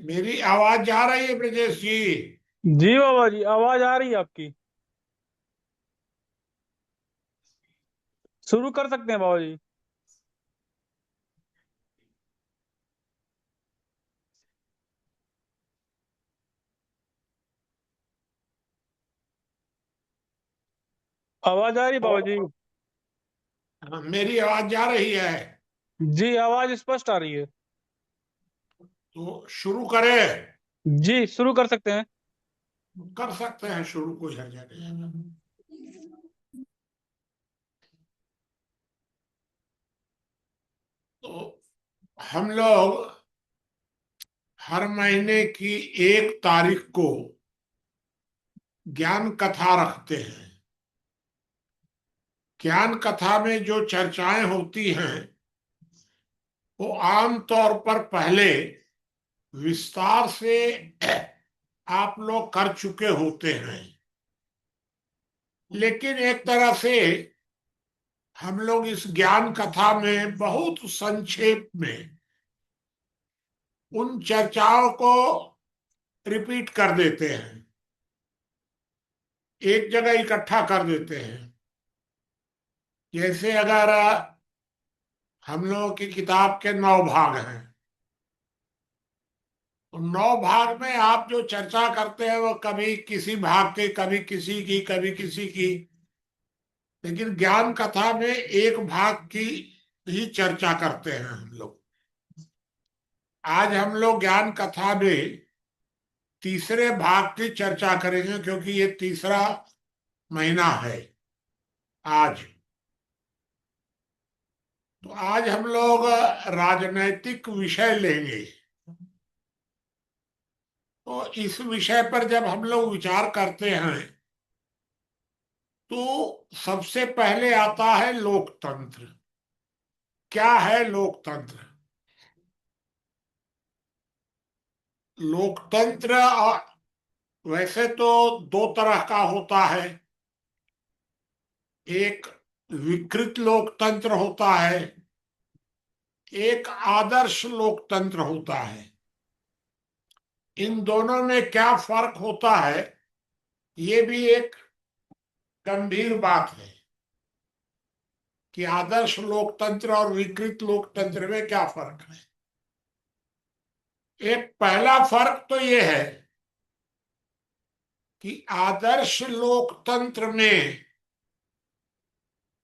मेरी आवाज जा रही है ब्रजेश जी? जी बाबा जी, आवाज आ रही है आपकी। शुरू कर सकते हैं बाबा जी। आवाज आ रही है बाबा जी। मेरी आवाज जा रही है? जी, आवाज स्पष्ट आ रही है। तो शुरू करें? जी, शुरू कर सकते हैं। कर सकते हैं शुरू, कोई हर्ज नहीं है। तो हम लोग हर महीने की 1 तारीख को ज्ञान कथा रखते हैं। ज्ञान कथा में जो चर्चाएं होती हैं वो आम तौर पर पहले विस्तार से आप लोग कर चुके होते हैं, लेकिन एक तरह से हम लोग इस ज्ञान कथा में बहुत संक्षेप में उन चर्चाओं को रिपीट कर देते हैं, एक जगह इकट्ठा कर देते हैं। जैसे अगर हम लोगों की किताब के 9 भाग हैं, तो 9 भाग में आप जो चर्चा करते हैं वो कभी किसी भाग के, कभी किसी की, कभी किसी की, लेकिन ज्ञान कथा में एक भाग की ही चर्चा करते हैं हम लोग। आज हम लोग ज्ञान कथा में तीसरे भाग की चर्चा करेंगे, क्योंकि ये तीसरा महीना है आज। तो आज हम लोग राजनैतिक विषय लेंगे। तो इस विषय पर जब हम लोग विचार करते हैं तो सबसे पहले आता है लोकतंत्र। क्या है लोकतंत्र? लोकतंत्र वैसे तो 2 तरह का होता है। एक विकृत लोकतंत्र होता है, एक आदर्श लोकतंत्र होता है। इन दोनों में क्या फर्क होता है, ये भी एक गंभीर बात है कि आदर्श लोकतंत्र और विकृत लोकतंत्र में क्या फर्क है। एक पहला फर्क तो ये है कि आदर्श लोकतंत्र में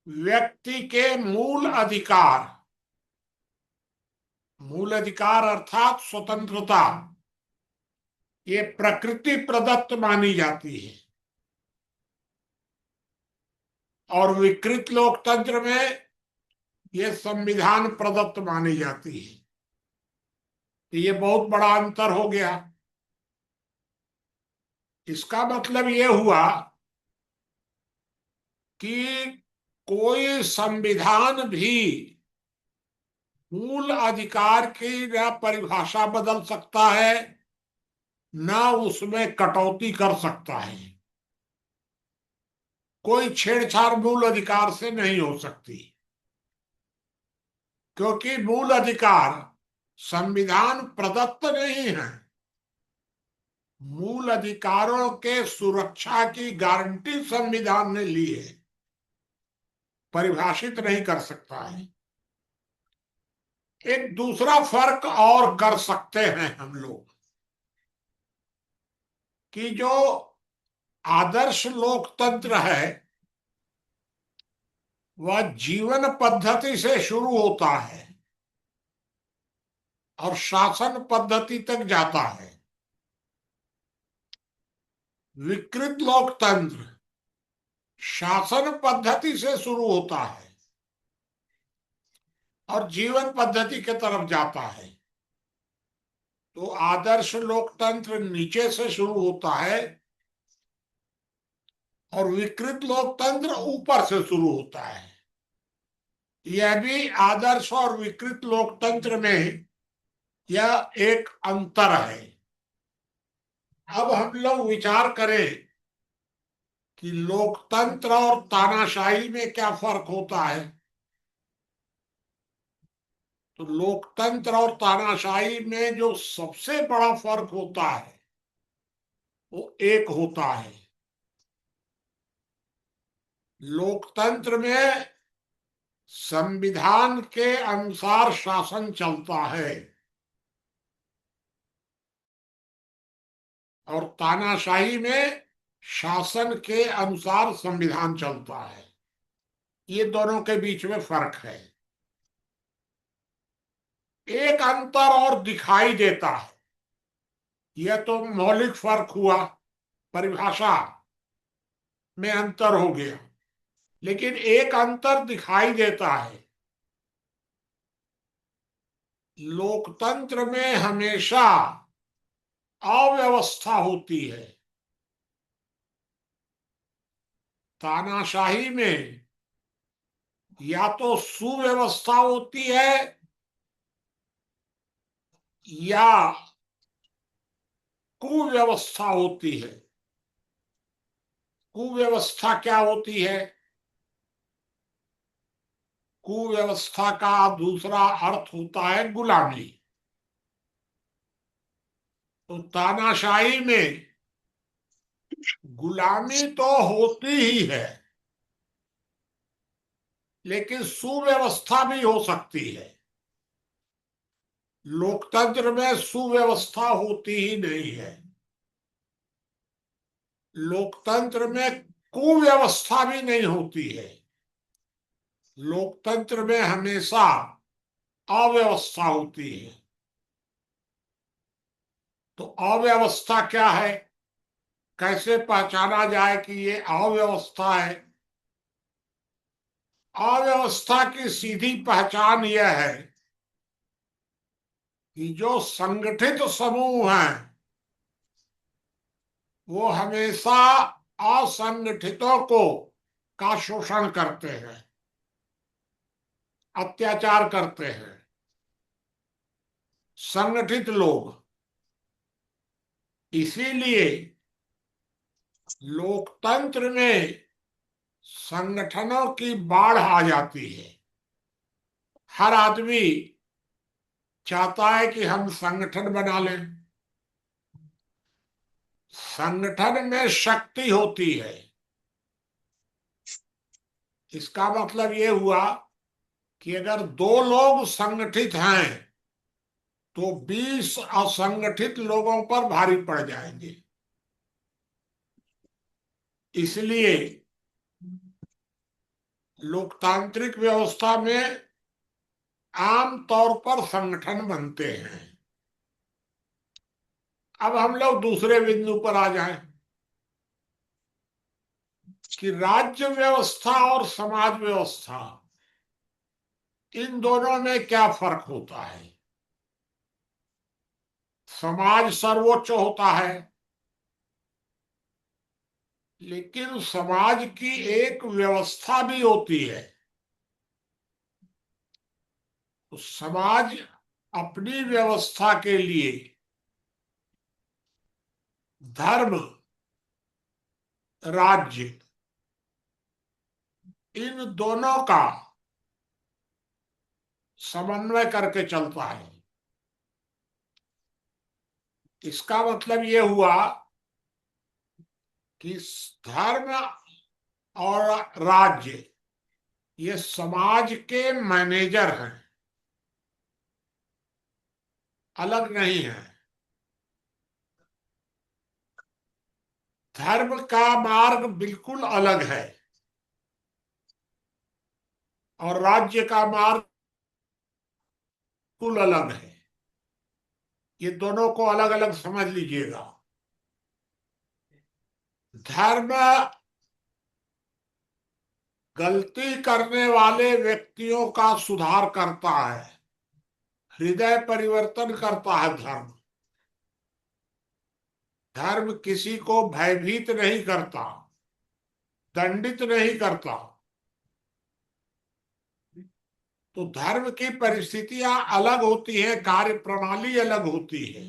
व्यक्ति के मूल अधिकार अर्थात स्वतंत्रता, ये प्रकृति प्रदत्त मानी जाती है। और विकृत लोकतंत्र में ये संविधान प्रदत्त मानी जाती है। तो ये बहुत बड़ा अंतर हो गया। इसका मतलब ये हुआ कि कोई संविधान भी मूल अधिकार की न परिभाषा बदल सकता है, न उसमें कटौती कर सकता है। कोई छेड़छाड़ मूल अधिकार से नहीं हो सकती, क्योंकि मूल अधिकार संविधान प्रदत्त नहीं है। मूल अधिकारों के सुरक्षा की गारंटी संविधान ने ली है, परिभाषित नहीं कर सकता है। एक दूसरा फर्क और कर सकते हैं हम लोग कि जो आदर्श लोकतंत्र है वह जीवन पद्धति से शुरू होता है और शासन पद्धति तक जाता है। विकृत लोकतंत्र शासन पद्धति से शुरू होता है और जीवन पद्धति के तरफ जाता है। तो आदर्श लोकतंत्र नीचे से शुरू होता है और विकृत लोकतंत्र ऊपर से शुरू होता है। यह भी आदर्श और विकृत लोकतंत्र में यह एक अंतर है। अब हम लोग विचार करें कि लोकतंत्र और तानाशाही में क्या फर्क होता है। तो लोकतंत्र और तानाशाही में जो सबसे बड़ा फर्क होता है वो एक होता है। लोकतंत्र में संविधान के अनुसार शासन चलता है और तानाशाही में शासन के अनुसार संविधान चलता है। ये दोनों के बीच में फर्क है। एक अंतर और दिखाई देता है। यह तो मौलिक फर्क हुआ, परिभाषा में अंतर हो गया, लेकिन एक अंतर दिखाई देता है। लोकतंत्र में हमेशा अव्यवस्था होती है, तानाशाही में या तो सुव्यवस्था होती है या कुव्यवस्था होती है। कुव्यवस्था क्या होती है? कुव्यवस्था का दूसरा अर्थ होता है गुलामी। तो तानाशाही में गुलामी तो होती ही है, लेकिन सुव्यवस्था भी हो सकती है। लोकतंत्र में सुव्यवस्था होती ही नहीं है। लोकतंत्र में कुव्यवस्था भी नहीं होती है। लोकतंत्र में हमेशा अव्यवस्था होती है। तो अव्यवस्था क्या है, कैसे पहचाना जाए कि ये अव्यवस्था है? अव्यवस्था की सीधी पहचान यह है कि जो संगठित समूह हैं वो हमेशा असंगठितों को का शोषण करते हैं, अत्याचार करते हैं। संगठित लोग, इसीलिए लोकतंत्र में संगठनों की बाढ़ आ जाती है। हर आदमी चाहता है कि हम संगठन बना लें। संगठन में शक्ति होती है। इसका मतलब ये हुआ कि अगर दो लोग संगठित हैं तो 20 असंगठित लोगों पर भारी पड़ जाएंगे। इसलिए लोकतांत्रिक व्यवस्था में आम तौर पर संगठन बनते हैं। अब हम लोग दूसरे बिंदु पर आ जाएं कि राज्य व्यवस्था और समाज व्यवस्था, इन दोनों में क्या फर्क होता है। समाज सर्वोच्च होता है, लेकिन समाज की एक व्यवस्था भी होती है। तो समाज अपनी व्यवस्था के लिए धर्म, राज्य, इन दोनों का समन्वय करके चलता है। इसका मतलब ये हुआ कि धर्म और राज्य ये समाज के मैनेजर हैं, अलग नहीं है। धर्म का मार्ग बिल्कुल अलग है और राज्य का मार्ग बिल्कुल अलग है। ये दोनों को अलग अलग समझ लीजिएगा। धर्म गलती करने वाले व्यक्तियों का सुधार करता है, हृदय परिवर्तन करता है। धर्म धर्म किसी को भयभीत नहीं करता, दंडित नहीं करता। तो धर्म की परिस्थितियां अलग होती है, कार्य प्रणाली अलग होती है।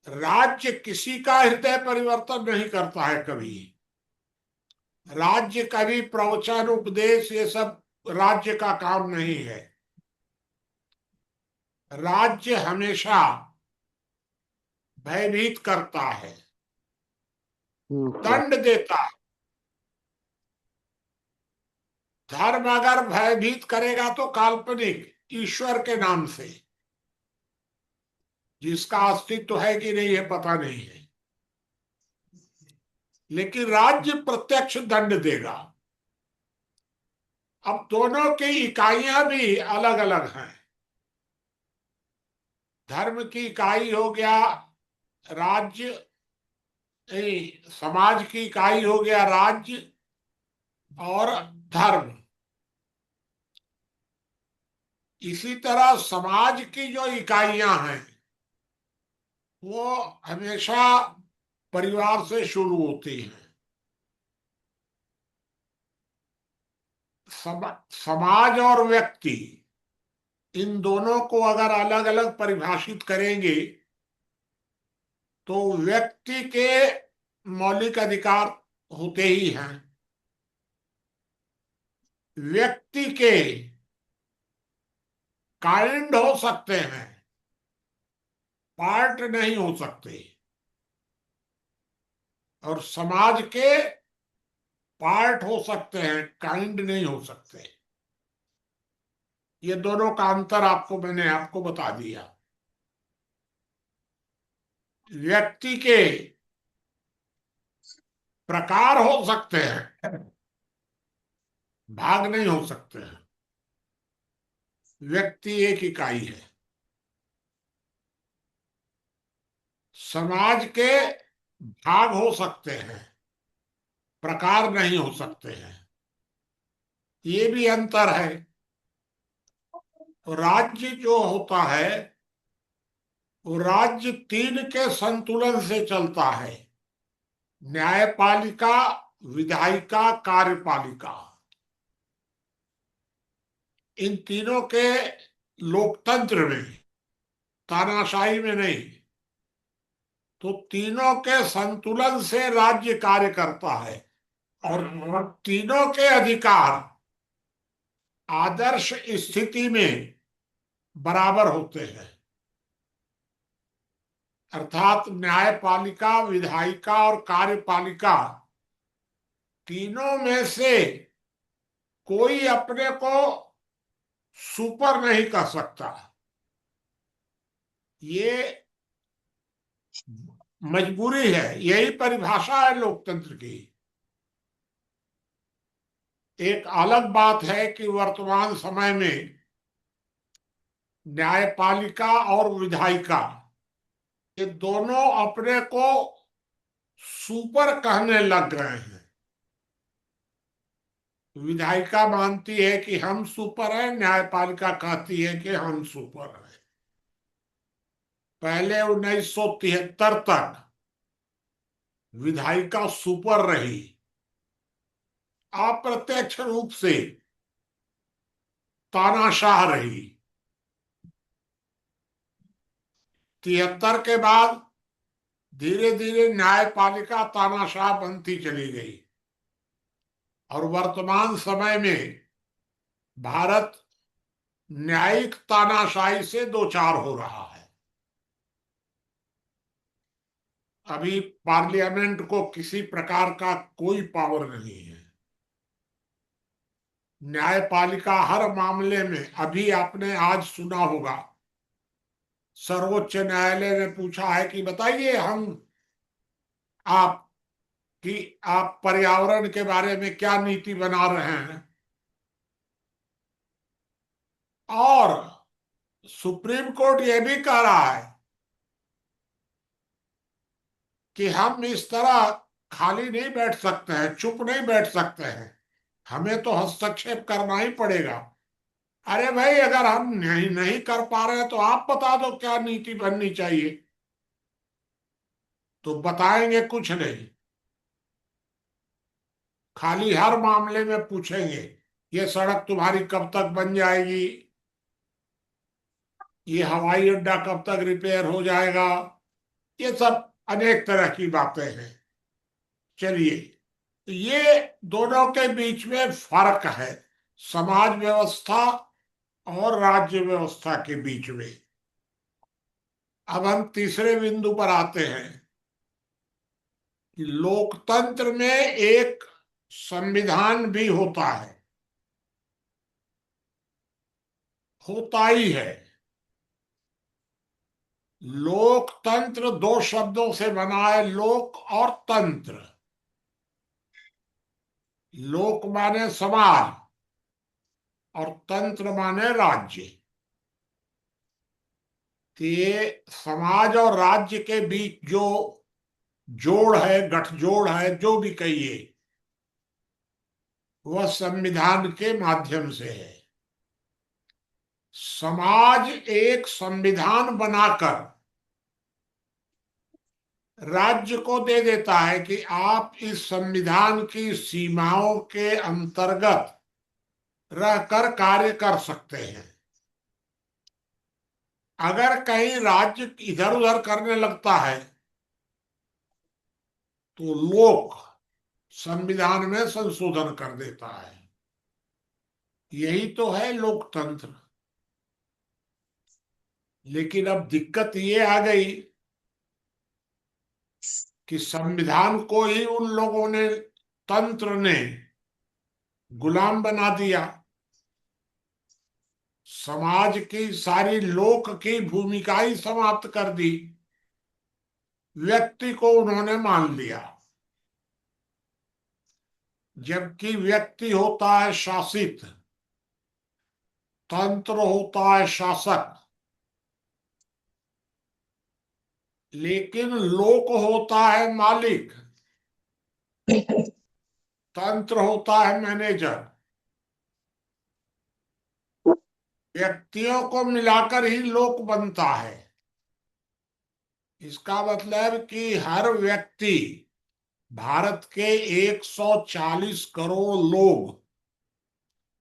राज्य किसी का हृदय परिवर्तन नहीं करता है कभी। राज्य कभी प्रवचन उपदेश ये सब राज्य का काम नहीं है। राज्य हमेशा भयभीत करता है, ओके। दंड देता है। धर्म अगर भयभीत करेगा तो काल्पनिक, ईश्वर के नाम से, जिसका अस्तित्व है कि नहीं है पता नहीं है। लेकिन राज्य प्रत्यक्ष दंड देगा। अब दोनों की इकाइयां भी अलग अलग हैं। धर्म की इकाई हो गया राज्य, समाज की इकाई हो गया राज्य और धर्म। इसी तरह समाज की जो इकाइयां हैं वो हमेशा परिवार से शुरू होती हैं। समाज और व्यक्ति, इन दोनों को अगर अलग अलग परिभाषित करेंगे तो व्यक्ति के मौलिक अधिकार होते ही हैं। व्यक्ति के काइंड हो सकते हैं, पार्ट नहीं हो सकते। और समाज के पार्ट हो सकते हैं, काइंड नहीं हो सकते। ये दोनों का अंतर मैंने आपको बता दिया। व्यक्ति के प्रकार हो सकते हैं, भाग नहीं हो सकते हैं। व्यक्ति एक इकाई है। समाज के भाग हो सकते हैं, प्रकार नहीं हो सकते हैं। ये भी अंतर है। राज्य जो होता है वो राज्य तीन के संतुलन से चलता है: न्यायपालिका, विधायिका, कार्यपालिका। इन तीनों के लोकतंत्र में, तानाशाही में नहीं। तो तीनों के संतुलन से राज्य कार्य करता है और तीनों के अधिकार आदर्श स्थिति में बराबर होते हैं। अर्थात न्यायपालिका, विधायिका और कार्यपालिका, तीनों में से कोई अपने को सुपर नहीं कर सकता। ये मजबूरी है, यही परिभाषा है लोकतंत्र की। एक अलग बात है कि वर्तमान समय में न्यायपालिका और विधायिका, ये दोनों अपने को सुपर कहने लग गए हैं। विधायिका मानती है कि हम सुपर है, न्यायपालिका कहती है कि हम सुपर है। पहले 1973 तक विधायिका सुपर रही, अप्रत्यक्ष रूप से तानाशाह रही। 73 के बाद धीरे धीरे न्यायपालिका तानाशाह बनती चली गई और वर्तमान समय में भारत न्यायिक तानाशाही से दो चार हो रहा है। अभी पार्लियामेंट को किसी प्रकार का कोई पावर नहीं है। न्यायपालिका हर मामले में, अभी आपने आज सुना होगा, सर्वोच्च न्यायालय ने पूछा है कि बताइए आप कि आप पर्यावरण के बारे में क्या नीति बना रहे हैं। और सुप्रीम कोर्ट यह भी कह रहा है कि हम इस तरह खाली नहीं बैठ सकते हैं, चुप नहीं बैठ सकते हैं, हमें तो हस्तक्षेप करना ही पड़ेगा। अरे भाई, अगर हम नहीं कर पा रहे हैं तो आप बता दो क्या नीति बननी चाहिए। तो बताएंगे कुछ नहीं, खाली हर मामले में पूछेंगे ये सड़क तुम्हारी कब तक बन जाएगी, ये हवाई अड्डा कब तक रिपेयर हो जाएगा, ये सब अनेक तरह की बातें हैं। चलिए, ये दोनों के बीच में फर्क है, समाज व्यवस्था और राज्य व्यवस्था के बीच में। अब हम तीसरे बिंदु पर आते हैं कि लोकतंत्र में एक संविधान भी होता है, होता ही है। लोकतंत्र दो शब्दों से बना है, लोक और तंत्र। लोक माने समाज और तंत्र माने राज्य। तो ये समाज और राज्य के बीच जो जोड़ है, गठजोड़ है, जो भी कहिए, वह संविधान के माध्यम से है। समाज एक संविधान बनाकर राज्य को दे देता है कि आप इस संविधान की सीमाओं के अंतर्गत रहकर कार्य कर सकते हैं। अगर कहीं राज्य इधर उधर करने लगता है तो लोक संविधान में संशोधन कर देता है। यही तो है लोकतंत्र। लेकिन अब दिक्कत ये आ गई कि संविधान को ही उन लोगों ने, तंत्र ने, गुलाम बना दिया। समाज की सारी लोक की भूमिका ही समाप्त कर दी। व्यक्ति को उन्होंने मान लिया, जबकि व्यक्ति होता है शासित, तंत्र होता है शासक। लेकिन लोक होता है मालिक, तंत्र होता है मैनेजर। व्यक्तियों को मिलाकर ही लोक बनता है। इसका मतलब कि हर व्यक्ति, भारत के 140 करोड़ लोग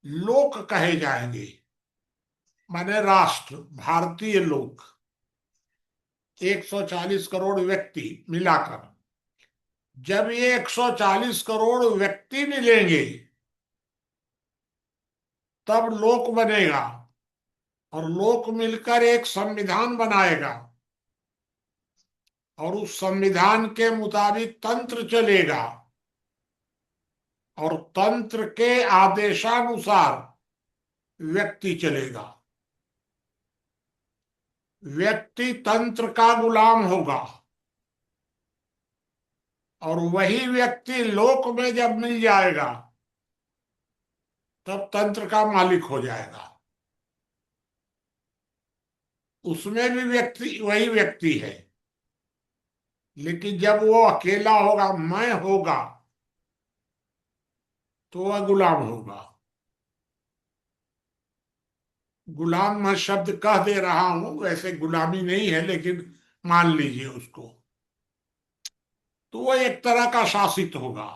लोक कहे जाएंगे, माने राष्ट्र, भारतीय लोग, 140 करोड़ व्यक्ति मिलाकर। जब ये 140 करोड़ व्यक्ति मिलेंगे तब लोक बनेगा, और लोक मिलकर एक संविधान बनाएगा, और उस संविधान के मुताबिक तंत्र चलेगा, और तंत्र के आदेशानुसार व्यक्ति चलेगा। व्यक्ति तंत्र का गुलाम होगा, और वही व्यक्ति लोक में जब मिल जाएगा तब तंत्र का मालिक हो जाएगा। उसमें भी व्यक्ति वही व्यक्ति है, लेकिन जब वो अकेला होगा, मैं होगा, तो वह गुलाम होगा। गुलाम मैं शब्द कह दे रहा हूं, वैसे गुलामी नहीं है, लेकिन मान लीजिए उसको। तो वो एक तरह का शासित होगा।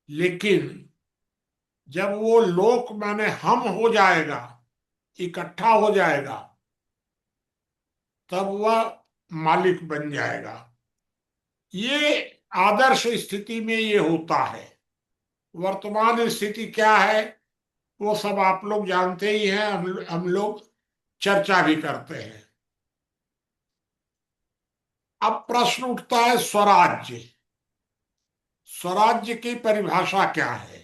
लेकिन जब वो लोक माने हम हो जाएगा, इकट्ठा हो जाएगा, तब वह मालिक बन जाएगा। ये आदर्श स्थिति में ये होता है। वर्तमान स्थिति क्या है वो सब आप लोग जानते ही हैं, हम लोग चर्चा भी करते हैं। अब प्रश्न उठता है स्वराज्य। स्वराज्य की परिभाषा क्या है?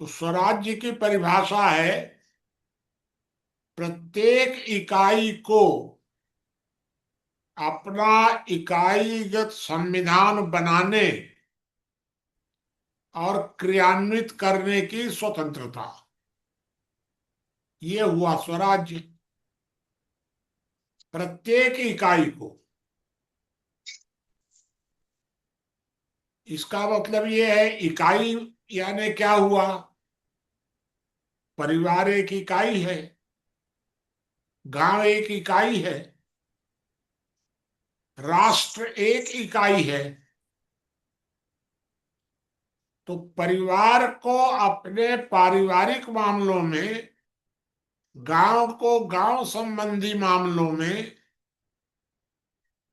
तो स्वराज्य की परिभाषा है प्रत्येक इकाई को अपना इकाईगत संविधान बनाने और क्रियान्वित करने की स्वतंत्रता। ये हुआ स्वराज्य। प्रत्येक इकाई को, इसका मतलब ये है, इकाई यानी क्या हुआ? परिवार एक इकाई है, गांव एक इकाई है, राष्ट्र एक इकाई है। तो परिवार को अपने पारिवारिक मामलों में, गांव को गांव संबंधी मामलों में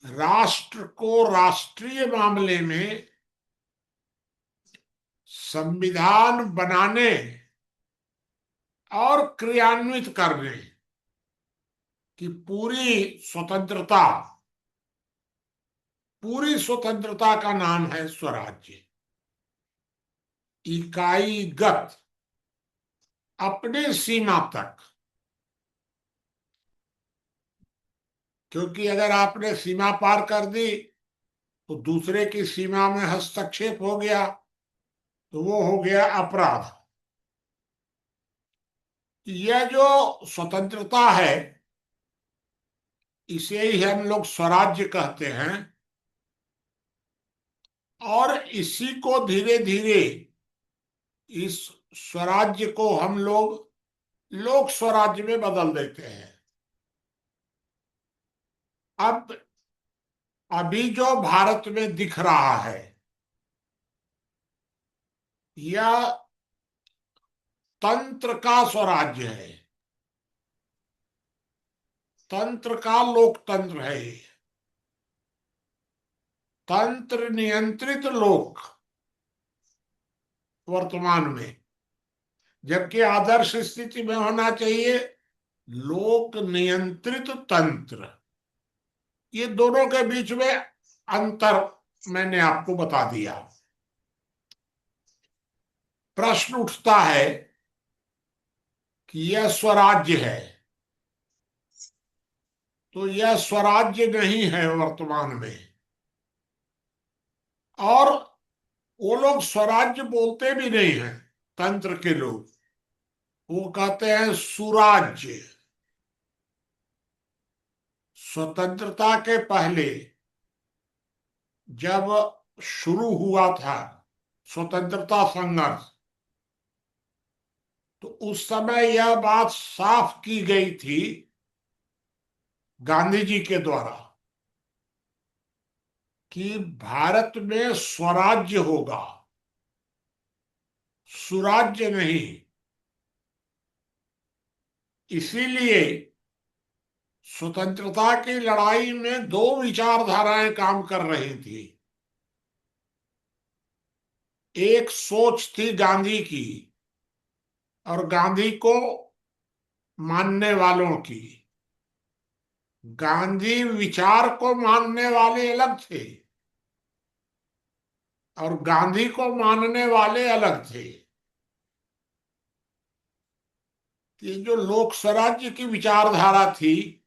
राष्ट्र को राष्ट्रीय मामले में संविधान बनाने और क्रियान्वित करने की पूरी स्वतंत्रता का नाम है स्वराज्य। इकाईगत अपने सीमा तक, क्योंकि अगर आपने सीमा पार कर दी तो दूसरे की सीमा में हस्तक्षेप हो गया तो वो हो गया अपराध। यह जो स्वतंत्रता है इसे ही हम लोग स्वराज्य कहते हैं, और इसी को धीरे धीरे इस स्वराज्य को हम लोग लोक स्वराज्य में बदल देते हैं। अब अभी जो भारत में दिख रहा है यह तंत्र का स्वराज्य है, तंत्र का लोकतंत्र है, तंत्र नियंत्रित लोक वर्तमान में, जबकि आदर्श स्थिति में होना चाहिए लोक नियंत्रित तंत्र। ये दोनों के बीच में अंतर मैंने आपको बता दिया। प्रश्न उठता है कि यह स्वराज्य है, तो यह स्वराज्य नहीं है वर्तमान में, और वो लोग स्वराज्य बोलते भी नहीं हैं। तंत्र के लोग वो कहते हैं सुराज्य। स्वतंत्रता के पहले जब शुरू हुआ था स्वतंत्रता संघर्ष, तो उस समय यह बात साफ की गई थी गांधी जी के द्वारा कि भारत में स्वराज्य होगा, सुराज्य नहीं। इसीलिए स्वतंत्रता की लड़ाई में दो विचारधाराएं काम कर रही थी। एक सोच थी गांधी की और गांधी को मानने वालों की। गांधी विचार को मानने वाले अलग थे और गांधी को मानने वाले अलग थे। ये जो लोक स्वराज्य की विचारधारा थी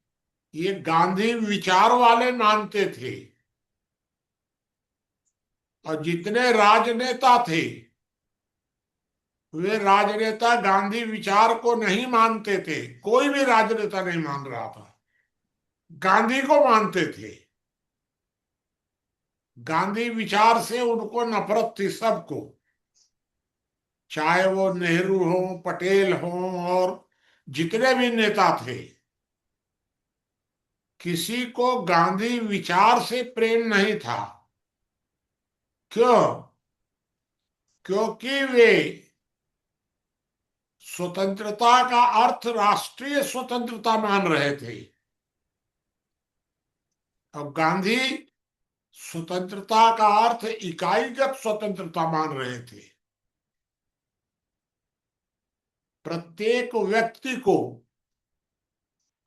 ये गांधी विचार वाले मानते थे, और जितने राजनेता थे वे राजनेता गांधी विचार को नहीं मानते थे। कोई भी राजनेता नहीं मान रहा था, गांधी को मानते थे। गांधी विचार से उनको नफरत थी सबको, चाहे वो नेहरू हो, पटेल हो, और जितने भी नेता थे। किसी को गांधी विचार से प्रेम नहीं था। क्यों? क्योंकि वे स्वतंत्रता का अर्थ राष्ट्रीय स्वतंत्रता मान रहे थे, और गांधी स्वतंत्रता का अर्थ इकाईगत स्वतंत्रता मान रहे थे। प्रत्येक व्यक्ति को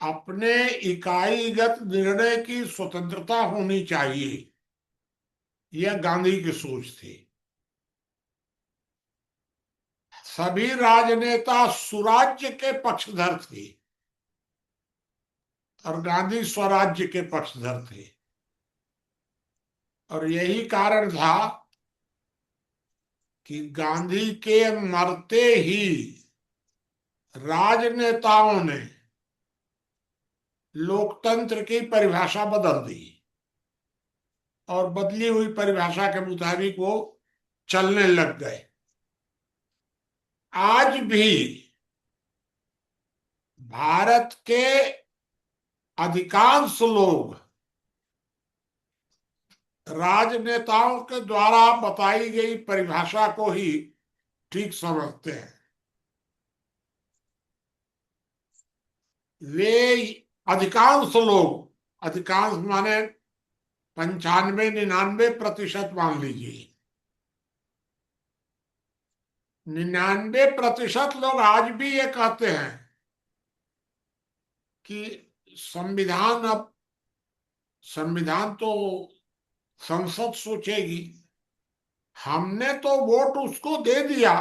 अपने इकाईगत निर्णय की स्वतंत्रता होनी चाहिए, यह गांधी की सोच थी। सभी राजनेता सुराज्य के पक्षधर थे और गांधी स्वराज्य के पक्षधर थे। और यही कारण था कि गांधी के मरते ही राजनेताओं ने लोकतंत्र की परिभाषा बदल दी और बदली हुई परिभाषा के मुताबिक वो चलने लग गए। आज भी भारत के अधिकांश लोग राजनेताओं के द्वारा बताई गई परिभाषा को ही ठीक समझते हैं। वे अधिकांश लोग, अधिकांश माने 95-99% मान लीजिए। 99% लोग आज भी ये कहते हैं कि संविधान तो संसद सोचेगी, हमने तो वोट उसको दे दिया,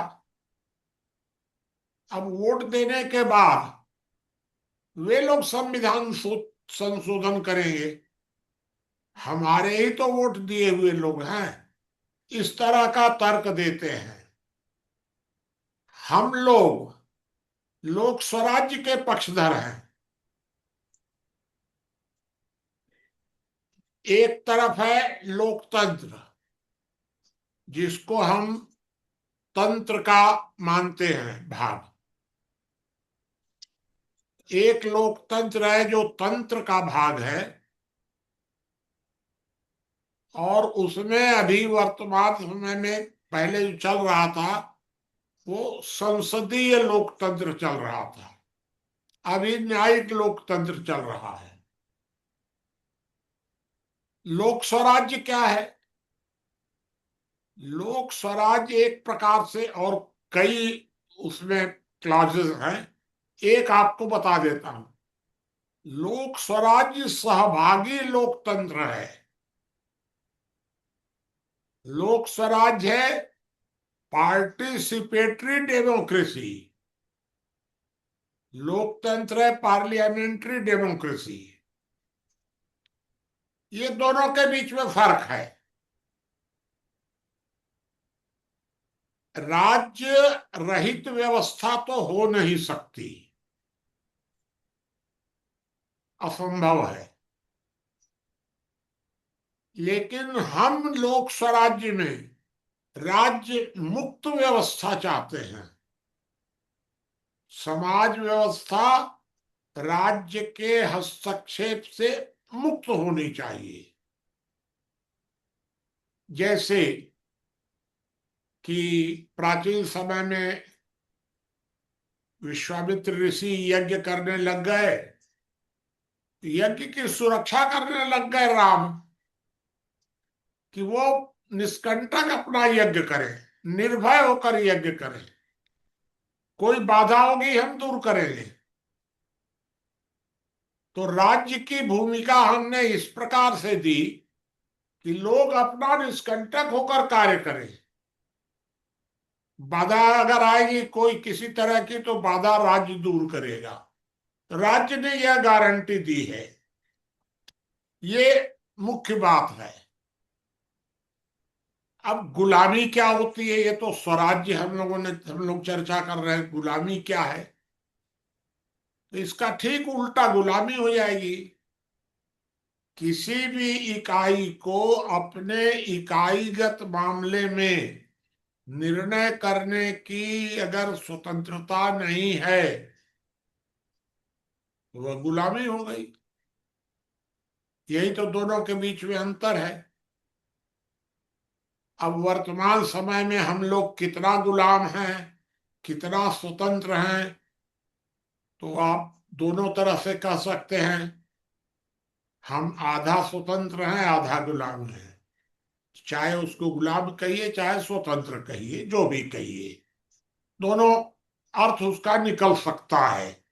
अब वोट देने के बाद वे लोग संविधान संशोधन करेंगे, हमारे ही तो वोट दिए हुए लोग हैं। इस तरह का तर्क देते हैं। हम लोग लोक स्वराज्य के पक्षधर हैं। एक तरफ है लोकतंत्र, जिसको हम तंत्र का मानते हैं भाग। एक लोकतंत्र है जो तंत्र का भाग है, और उसमें अभी वर्तमान समय में पहले जो चल रहा था वो संसदीय लोकतंत्र चल रहा था, अभी न्यायिक लोकतंत्र चल रहा है। लोक स्वराज्य क्या है? लोक स्वराज्य एक प्रकार से, और कई उसमें क्लॉजेस हैं, एक आपको बता देता हूं। लोक स्वराज्य सहभागी लोकतंत्र है। लोक स्वराज्य है पार्टिसिपेटरी डेमोक्रेसी, लोकतंत्र है पार्लियामेंट्री डेमोक्रेसी। ये दोनों के बीच में फर्क है। राज्य रहित व्यवस्था तो हो नहीं सकती, असंभव है। लेकिन हम लोक स्वराज्य में राज्य मुक्त व्यवस्था चाहते हैं। समाज व्यवस्था राज्य के हस्तक्षेप से मुक्त होनी चाहिए। जैसे कि प्राचीन समय में विश्वामित्र ऋषि यज्ञ करने लग गए, यज्ञ की सुरक्षा करने लग गए राम, कि वो निष्कंटक अपना यज्ञ करें, निर्भय होकर यज्ञ करें, कोई बाधा होगी हम दूर करेंगे। तो राज्य की भूमिका हमने इस प्रकार से दी कि लोग अपना निष्कंटक होकर कार्य करें। बाधा अगर आएगी कोई किसी तरह की, तो बाधा राज्य दूर करेगा। राज्य ने यह गारंटी दी है। ये मुख्य बात है। अब गुलामी क्या होती है, ये तो स्वराज्य हम लोग चर्चा कर रहे हैं। गुलामी क्या है? तो इसका ठीक उल्टा गुलामी हो जाएगी। किसी भी इकाई को अपने इकाईगत मामले में निर्णय करने की अगर स्वतंत्रता नहीं है, तो वह गुलामी हो गई। यही तो दोनों के बीच में अंतर है। अब वर्तमान समय में हम लोग कितना गुलाम हैं, कितना स्वतंत्र हैं, तो आप दोनों तरह से कह सकते हैं। हम आधा स्वतंत्र हैं, आधा गुलाम हैं। चाहे उसको गुलाम कहिए, चाहे स्वतंत्र कहिए, जो भी कहिए, दोनों अर्थ उसका निकल सकता है।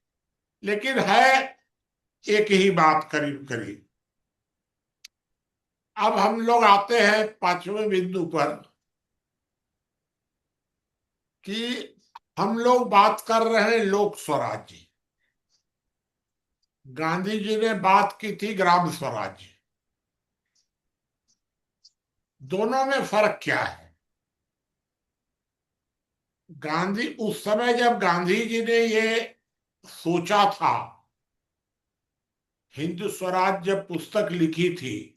लेकिन है एक ही बात करीब करीब। अब हम लोग आते हैं पांचवें बिंदु पर, कि हम लोग बात कर रहे हैं लोक स्वराज्य। गांधी जी ने बात की थी ग्राम स्वराज्य। दोनों में फर्क क्या है? गांधी उस समय जब गांधी जी ने ये सोचा था, हिंद स्वराज जब पुस्तक लिखी थी,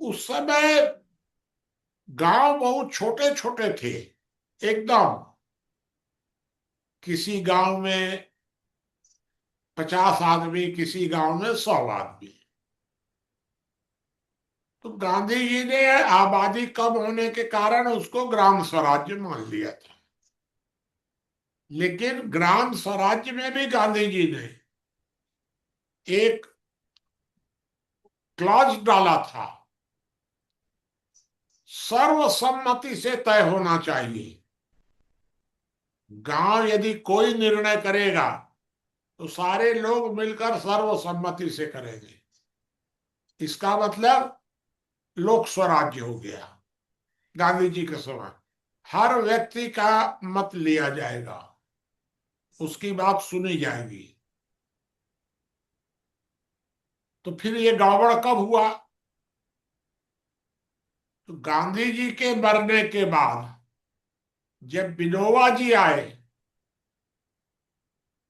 उस समय गांव बहुत छोटे छोटे थे एकदम। किसी गांव में 50 आदमी, किसी गांव में 100 आदमी। तो गांधी जी ने आबादी कम होने के कारण उसको ग्राम स्वराज्य मान लिया था। लेकिन ग्राम स्वराज्य में भी गांधी जी ने एक क्लॉज डाला था, सर्वसम्मति से तय होना चाहिए। गांव यदि कोई निर्णय करेगा तो सारे लोग मिलकर सर्वसम्मति से करेंगे। इसका मतलब लोक स्वराज्य हो गया। गांधी जी के समय हर व्यक्ति का मत लिया जाएगा, उसकी बात सुनी जाएगी। तो फिर ये गड़बड़ कब हुआ? तो गांधी जी के मरने के बाद जब विनोबा जी आए,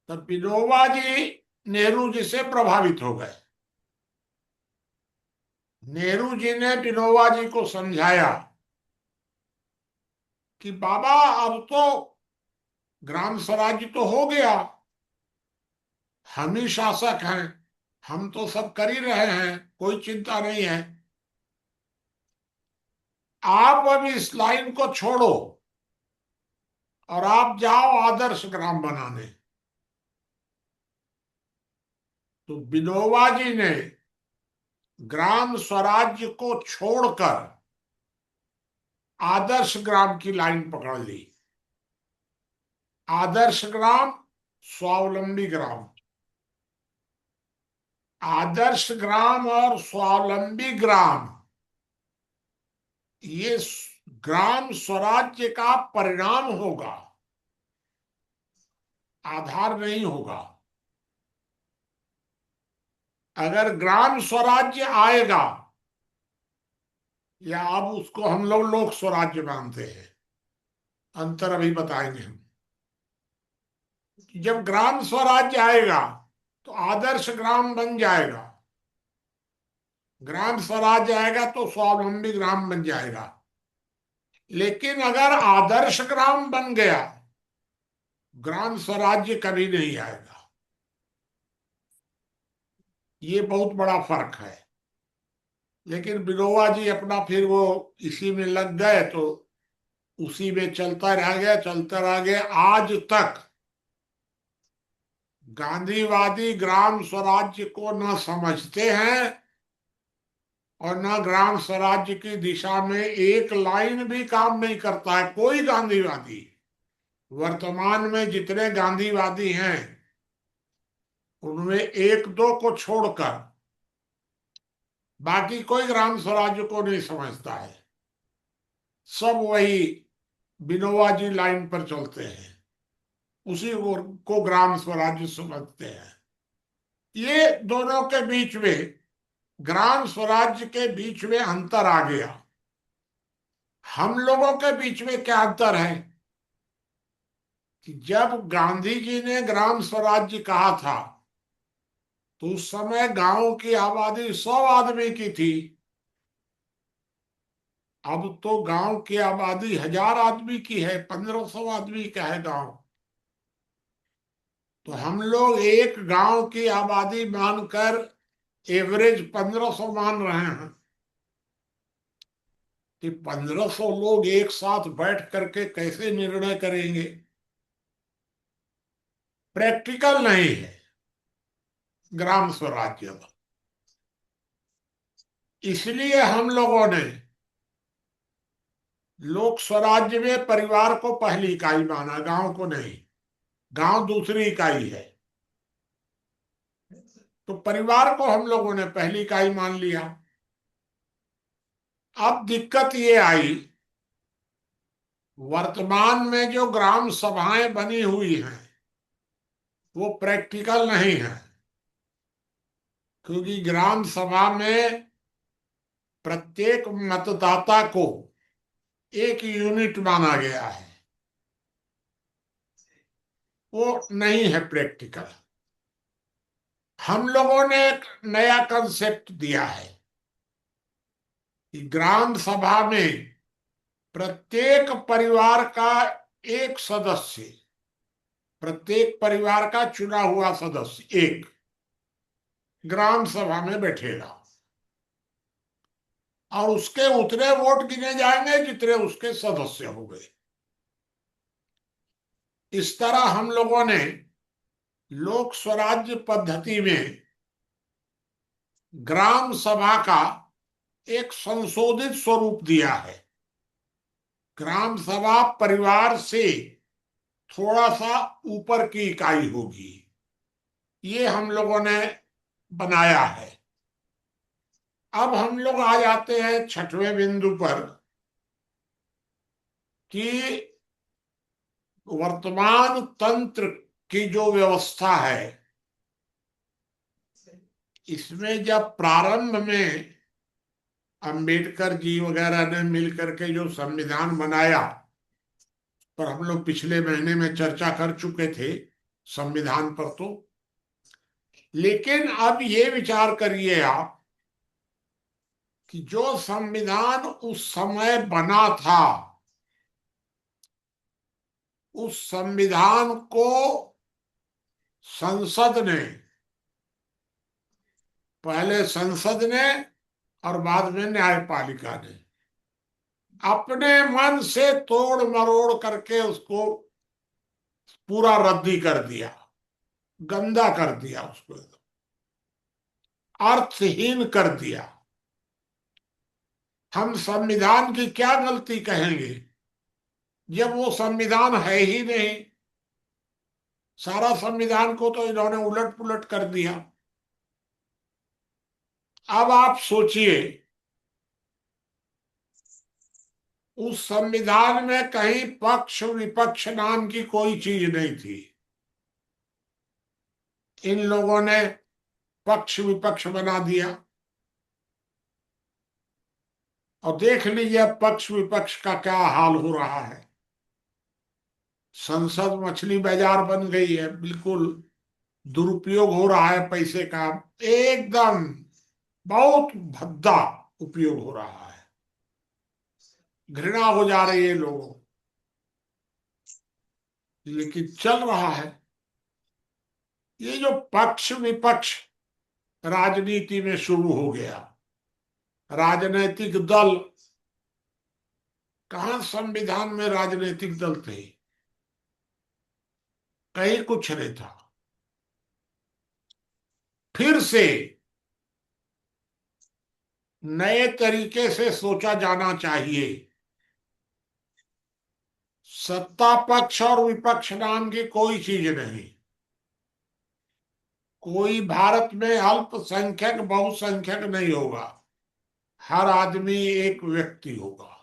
तब विनोबा जी नेहरू जी से प्रभावित हो गए। नेहरू जी ने विनोबा जी को समझाया कि बाबा अब तो ग्राम स्वराज्य तो हो गया, हम ही शासक हैं, हम तो सब कर ही रहे हैं, कोई चिंता नहीं है। आप अब इस लाइन को छोड़ो और आप जाओ आदर्श ग्राम बनाने। तो विनोबा जी ने ग्राम स्वराज्य को छोड़कर आदर्श ग्राम की लाइन पकड़ ली। आदर्श ग्राम, स्वावलंबी ग्राम। आदर्श ग्राम और स्वावलंबी ग्राम ये ग्राम स्वराज्य का परिणाम होगा, आधार नहीं होगा। अगर ग्राम स्वराज्य आएगा, या अब उसको हम लोग लोक स्वराज्य मानते हैं, अंतर अभी बताएंगे हम। जब ग्राम स्वराज्य आएगा तो आदर्श ग्राम बन जाएगा, ग्राम स्वराज्य आएगा तो स्वावलंबी ग्राम बन जाएगा। लेकिन अगर आदर्श ग्राम बन गया, ग्राम स्वराज्य कभी नहीं आएगा। ये बहुत बड़ा फर्क है। लेकिन विनोबा जी अपना फिर वो इसी में लग गए, तो उसी में चलता रह गया, चलता रह गया। आज तक गांधीवादी ग्राम स्वराज्य को न समझते हैं और न ग्राम स्वराज्य की दिशा में एक लाइन भी काम नहीं करता है कोई गांधीवादी। वर्तमान में जितने गांधीवादी हैं उनमें एक दो को छोड़कर बाकी कोई ग्राम स्वराज्य को नहीं समझता है। सब वही विनोबा जी लाइन पर चलते हैं, उसी को ग्राम स्वराज्य समझते हैं। ये दोनों के बीच में, ग्राम स्वराज्य के बीच में अंतर आ गया। हम लोगों के बीच में क्या अंतर है कि जब गांधी जी ने ग्राम स्वराज्य कहा था तो उस समय गांव की आबादी 100 आदमी की थी। अब तो गांव की आबादी 1000 आदमी की है, 1500 आदमी का है गांव। तो हम लोग एक गांव की आबादी मानकर एवरेज 1500 मान रहे हैं कि 1500 लोग एक साथ बैठ करके कैसे निर्णय करेंगे? प्रैक्टिकल नहीं है ग्राम स्वराज्य का। इसलिए हम लोगों ने लोक स्वराज्य में परिवार को पहली इकाई माना, गांव को नहीं। गांव दूसरी इकाई है, तो परिवार को हम लोगों ने पहली इकाई मान लिया। अब दिक्कत ये आई, वर्तमान में जो ग्राम सभाएं बनी हुई हैं वो प्रैक्टिकल नहीं है, क्योंकि ग्राम सभा में प्रत्येक मतदाता को एक यूनिट माना गया है। वो नहीं है प्रैक्टिकल। हम लोगों ने एक नया कंसेप्ट दिया है कि ग्राम सभा में प्रत्येक परिवार का एक सदस्य, प्रत्येक परिवार का चुना हुआ सदस्य एक ग्राम सभा में बैठेगा और उसके उतने वोट गिने जाएंगे जितने उसके सदस्य हो गए। इस तरह हम लोगों ने लोक स्वराज्य पद्धति में ग्राम सभा का एक संशोधित स्वरूप दिया है। ग्राम सभा परिवार से थोड़ा सा ऊपर की इकाई होगी, ये हम लोगों ने बनाया है। अब हम लोग आ जाते हैं छठवें बिंदु पर कि वर्तमान तंत्र की जो व्यवस्था है, इसमें जब प्रारंभ में अंबेडकर जी वगैरह ने मिलकर के जो संविधान बनाया, पर हम लोग पिछले महीने में चर्चा कर चुके थे संविधान पर। तो लेकिन अब ये विचार करिए आप कि जो संविधान उस समय बना था, उस संविधान को संसद ने, पहले संसद ने और बाद में न्यायपालिका ने अपने मन से तोड़ मरोड़ करके उसको पूरा रद्दी कर दिया, गंदा कर दिया, उसको अर्थहीन कर दिया। हम संविधान की क्या गलती कहेंगे जब वो संविधान है ही नहीं? सारा संविधान को तो इन्होंने उलट पुलट कर दिया। अब आप सोचिए, उस संविधान में कहीं पक्ष विपक्ष नाम की कोई चीज नहीं थी। इन लोगों ने पक्ष विपक्ष बना दिया। और देख लीजिए पक्ष विपक्ष का क्या हाल हो रहा है। संसद मछली बाजार बन गई है, बिल्कुल दुरुपयोग हो रहा है पैसे का, एकदम बहुत भद्दा उपयोग हो रहा है। घृणा हो जा रही है लोगों, लेकिन चल रहा है। ये जो पक्ष विपक्ष राजनीति में शुरू हो गया, राजनीतिक दल, कहां संविधान में राजनीतिक दल थे? कहीं कुछ नहीं था। फिर से नए तरीके से सोचा जाना चाहिए। सत्ता पक्ष और विपक्ष नाम की कोई चीज नहीं। कोई भारत में अल्पसंख्यक बहुसंख्यक नहीं होगा, हर आदमी एक व्यक्ति होगा।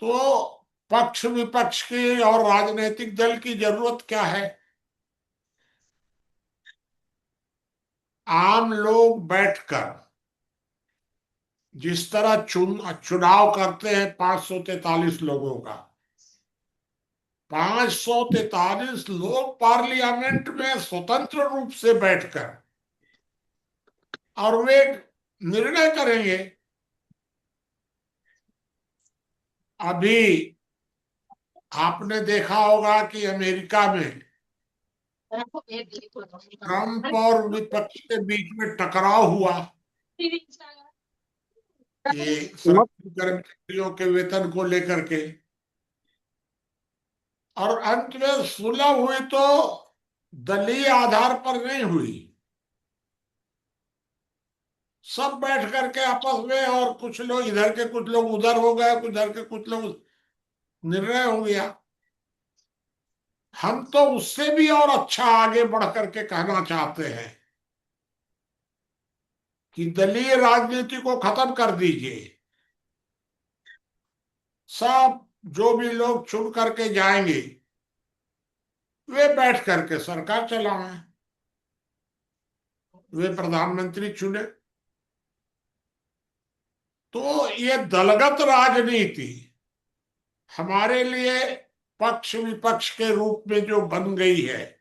तो पक्ष विपक्ष की और राजनीतिक दल की जरूरत क्या है? आम लोग बैठकर जिस तरह चुनाव करते हैं 543 लोगों का, 543 लोग पार्लियामेंट में स्वतंत्र रूप से बैठकर और वे निर्णय करेंगे। अभी आपने देखा होगा कि अमेरिका में ट्रंप और विपक्ष के बीच में टकराव हुआ, ये सरकारी कर्मचारियों के वेतन को लेकर के। और अंत में सुलह हुई तो दलीय आधार पर नहीं हुई, सब बैठ करके आपस में, और कुछ लोग इधर के कुछ लोग उधर हो गए, उधर के कुछ लोग, निर्णय हो गया। हम तो उससे भी और अच्छा आगे बढ़ करके कहना चाहते हैं कि दलीय राजनीति को खत्म कर दीजिए। सब जो भी लोग चुन करके जाएंगे वे बैठ करके सरकार चलाएं, वे प्रधानमंत्री चुने। तो ये दलगत राजनीति हमारे लिए पक्ष विपक्ष के रूप में जो बन गई है,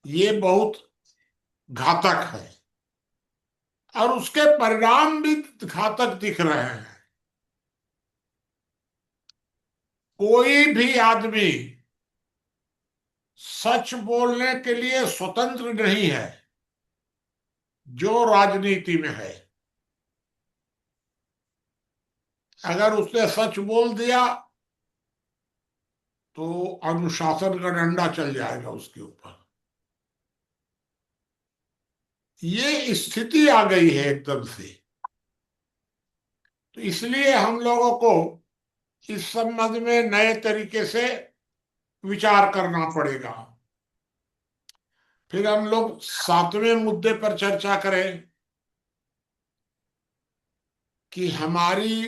ये बहुत घातक है और उसके परिणाम भी घातक दिख रहे हैं। कोई भी आदमी सच बोलने के लिए स्वतंत्र नहीं है जो राजनीति में है। अगर उसने सच बोल दिया तो अनुशासन का डंडा चल जाएगा उसके ऊपर। ये स्थिति आ गई है एकदम से। तो इसलिए हम लोगों को इस संबंध में नए तरीके से विचार करना पड़ेगा। फिर हम लोग 7वें मुद्दे पर चर्चा करें कि हमारी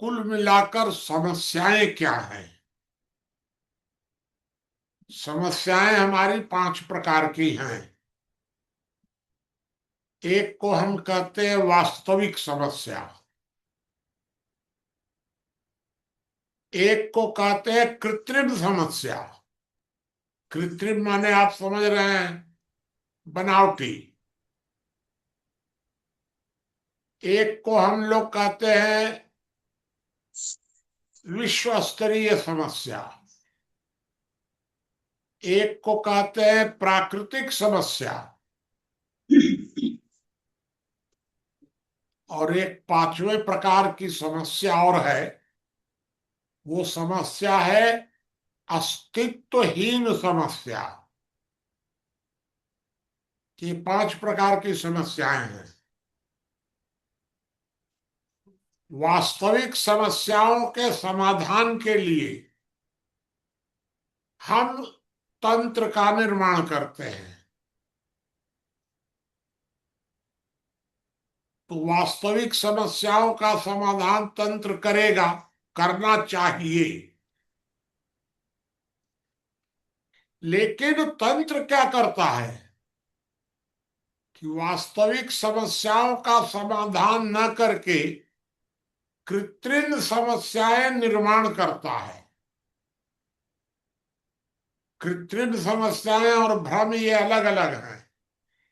कुल मिलाकर समस्याएं क्या हैं। समस्याएं हमारी 5 प्रकार की हैं। एक को हम कहते हैं वास्तविक समस्या, एक को कहते हैं कृत्रिम समस्या। कृत्रिम माने आप समझ रहे हैं, बनावटी। एक को हम लोग कहते हैं विश्व स्तरीय समस्या, एक को कहते हैं प्राकृतिक समस्या, और एक 5वें प्रकार की समस्या और है। वो समस्या है अस्तित्वहीन समस्या। ये 5 प्रकार की समस्याएं हैं। वास्तविक समस्याओं के समाधान के लिए हम तंत्र का निर्माण करते हैं। तो वास्तविक समस्याओं का समाधान तंत्र करेगा, करना चाहिए। लेकिन तंत्र क्या करता है कि वास्तविक समस्याओं का समाधान न करके कृत्रिम समस्याएं निर्माण करता है। कृत्रिम समस्याएं और भ्रम ये अलग अलग हैं।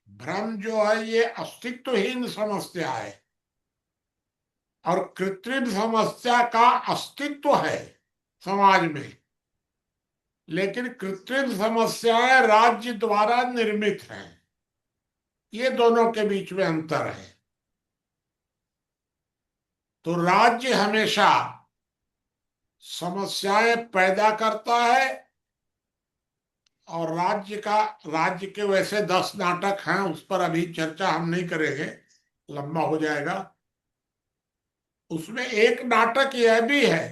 भ्रम जो है ये अस्तित्वहीन समस्या है, और कृत्रिम समस्या का अस्तित्व है समाज में। लेकिन कृत्रिम समस्याएं राज्य द्वारा निर्मित हैं। ये दोनों के बीच में अंतर है। तो राज्य हमेशा समस्याएं पैदा करता है, और राज्य के वैसे 10 नाटक हैं, उस पर अभी चर्चा हम नहीं करेंगे, लंबा हो जाएगा। उसमें एक नाटक यह भी है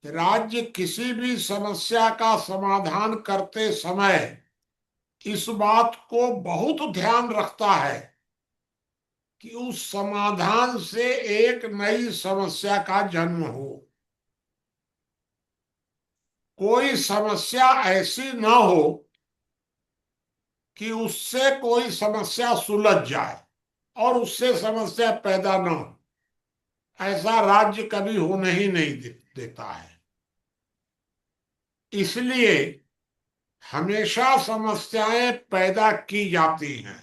कि राज्य किसी भी समस्या का समाधान करते समय इस बात को बहुत ध्यान रखता है कि उस समाधान से एक नई समस्या का जन्म हो। कोई समस्या ऐसी न हो कि उससे कोई समस्या सुलझ जाए और उससे समस्या पैदा न हो। ऐसा राज्य कभी होने ही नहीं देता है। इसलिए हमेशा समस्याएं पैदा की जाती हैं।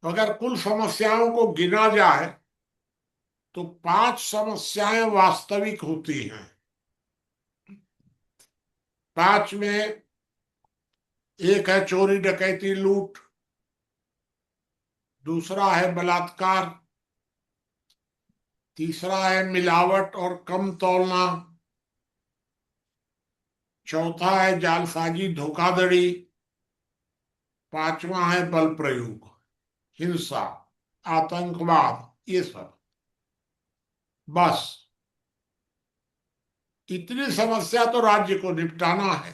अगर कुल समस्याओं को गिना जाए तो 5 समस्याएं वास्तविक होती हैं। 5 में एक है चोरी डकैती लूट, दूसरा है बलात्कार, तीसरा है मिलावट और कम तौलना, चौथा है जालसाजी धोखाधड़ी, 5वां है बल प्रयोग, हिंसा, आतंकवाद, ये सब। बस इतनी समस्या तो राज्य को निपटाना है।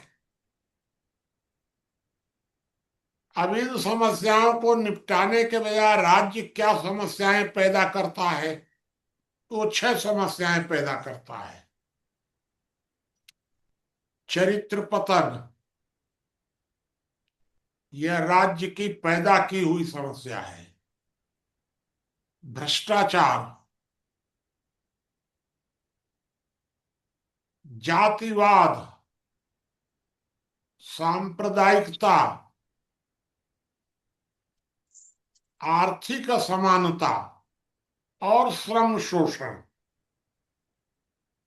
अब इन समस्याओं को निपटाने के बजाय राज्य क्या समस्याएं पैदा करता है, तो 6 समस्याएं पैदा करता है। चरित्र पतन, यह राज्य की पैदा की हुई समस्या है। भ्रष्टाचार, जातिवाद, सांप्रदायिकता, आर्थिक असमानता और श्रम शोषण,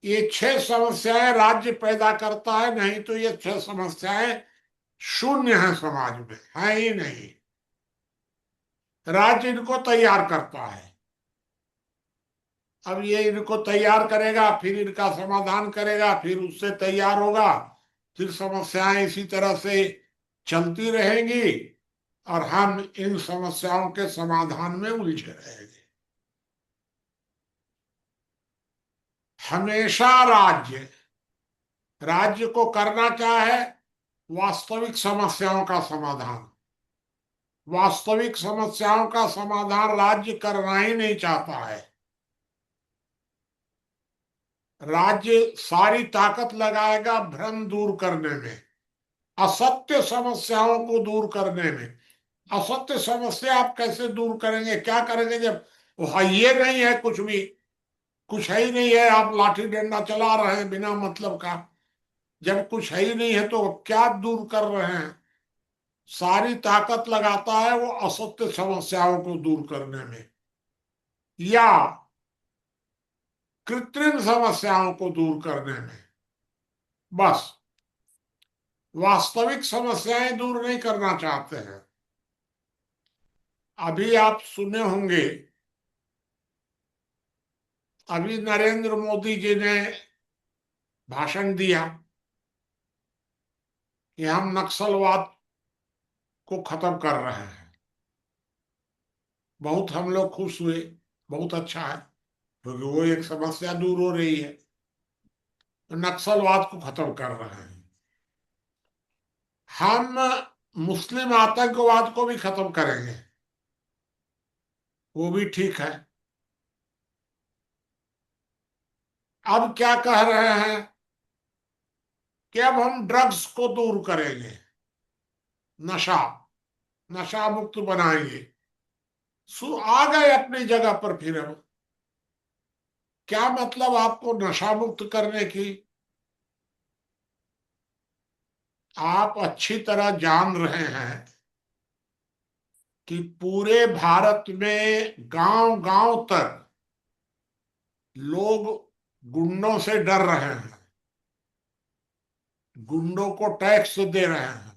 ये 6 समस्याएं राज्य पैदा करता है। नहीं तो ये 6 समस्याएं शून्य है, समाज में है ही नहीं। राज्य इनको तैयार करता है। अब ये इनको तैयार करेगा, फिर इनका समाधान करेगा, फिर उससे तैयार होगा, फिर समस्याएं इसी तरह से चलती रहेंगी। और हम इन समस्याओं के समाधान में उलझे रहेंगे। हमेशा राज्य को करना क्या है? वास्तविक समस्याओं का समाधान। वास्तविक समस्याओं का समाधान राज्य करना ही नहीं चाहता है। राज्य सारी ताकत लगाएगा भ्रम दूर करने में, असत्य समस्याओं को दूर करने में। असत्य समस्या आप कैसे दूर करेंगे, क्या करेंगे जब वो है ये नहीं है, कुछ है ही नहीं है, आप लाठी डंडा चला रहे हैं बिना मतलब का। जब कुछ है ही नहीं है तो क्या दूर कर रहे हैं? सारी ताकत लगाता है वो असत्य समस्याओं को दूर करने में, या कृत्रिम समस्याओं को दूर करने में। बस वास्तविक समस्याएं दूर नहीं करना चाहते हैं। अभी आप सुने होंगे, अभी नरेंद्र मोदी जी ने भाषण दिया कि हम नक्सलवाद को खत्म कर रहे हैं। बहुत हम लोग खुश हुए, बहुत अच्छा है, क्योंकि वो एक समस्या दूर हो रही है। तो नक्सलवाद को खत्म कर रहे हैं। हम मुस्लिम आतंकवाद को भी खत्म करेंगे, वो भी ठीक है। अब क्या कह रहे हैं कि अब हम ड्रग्स को दूर करेंगे, नशा नशा मुक्त बनाएंगे। आ गए अपनी जगह पर फिर। अब क्या मतलब आपको नशा मुक्त करने की? आप अच्छी तरह जान रहे हैं कि पूरे भारत में गांव गांव तक लोग गुंडों से डर रहे हैं, गुंडों को टैक्स दे रहे हैं,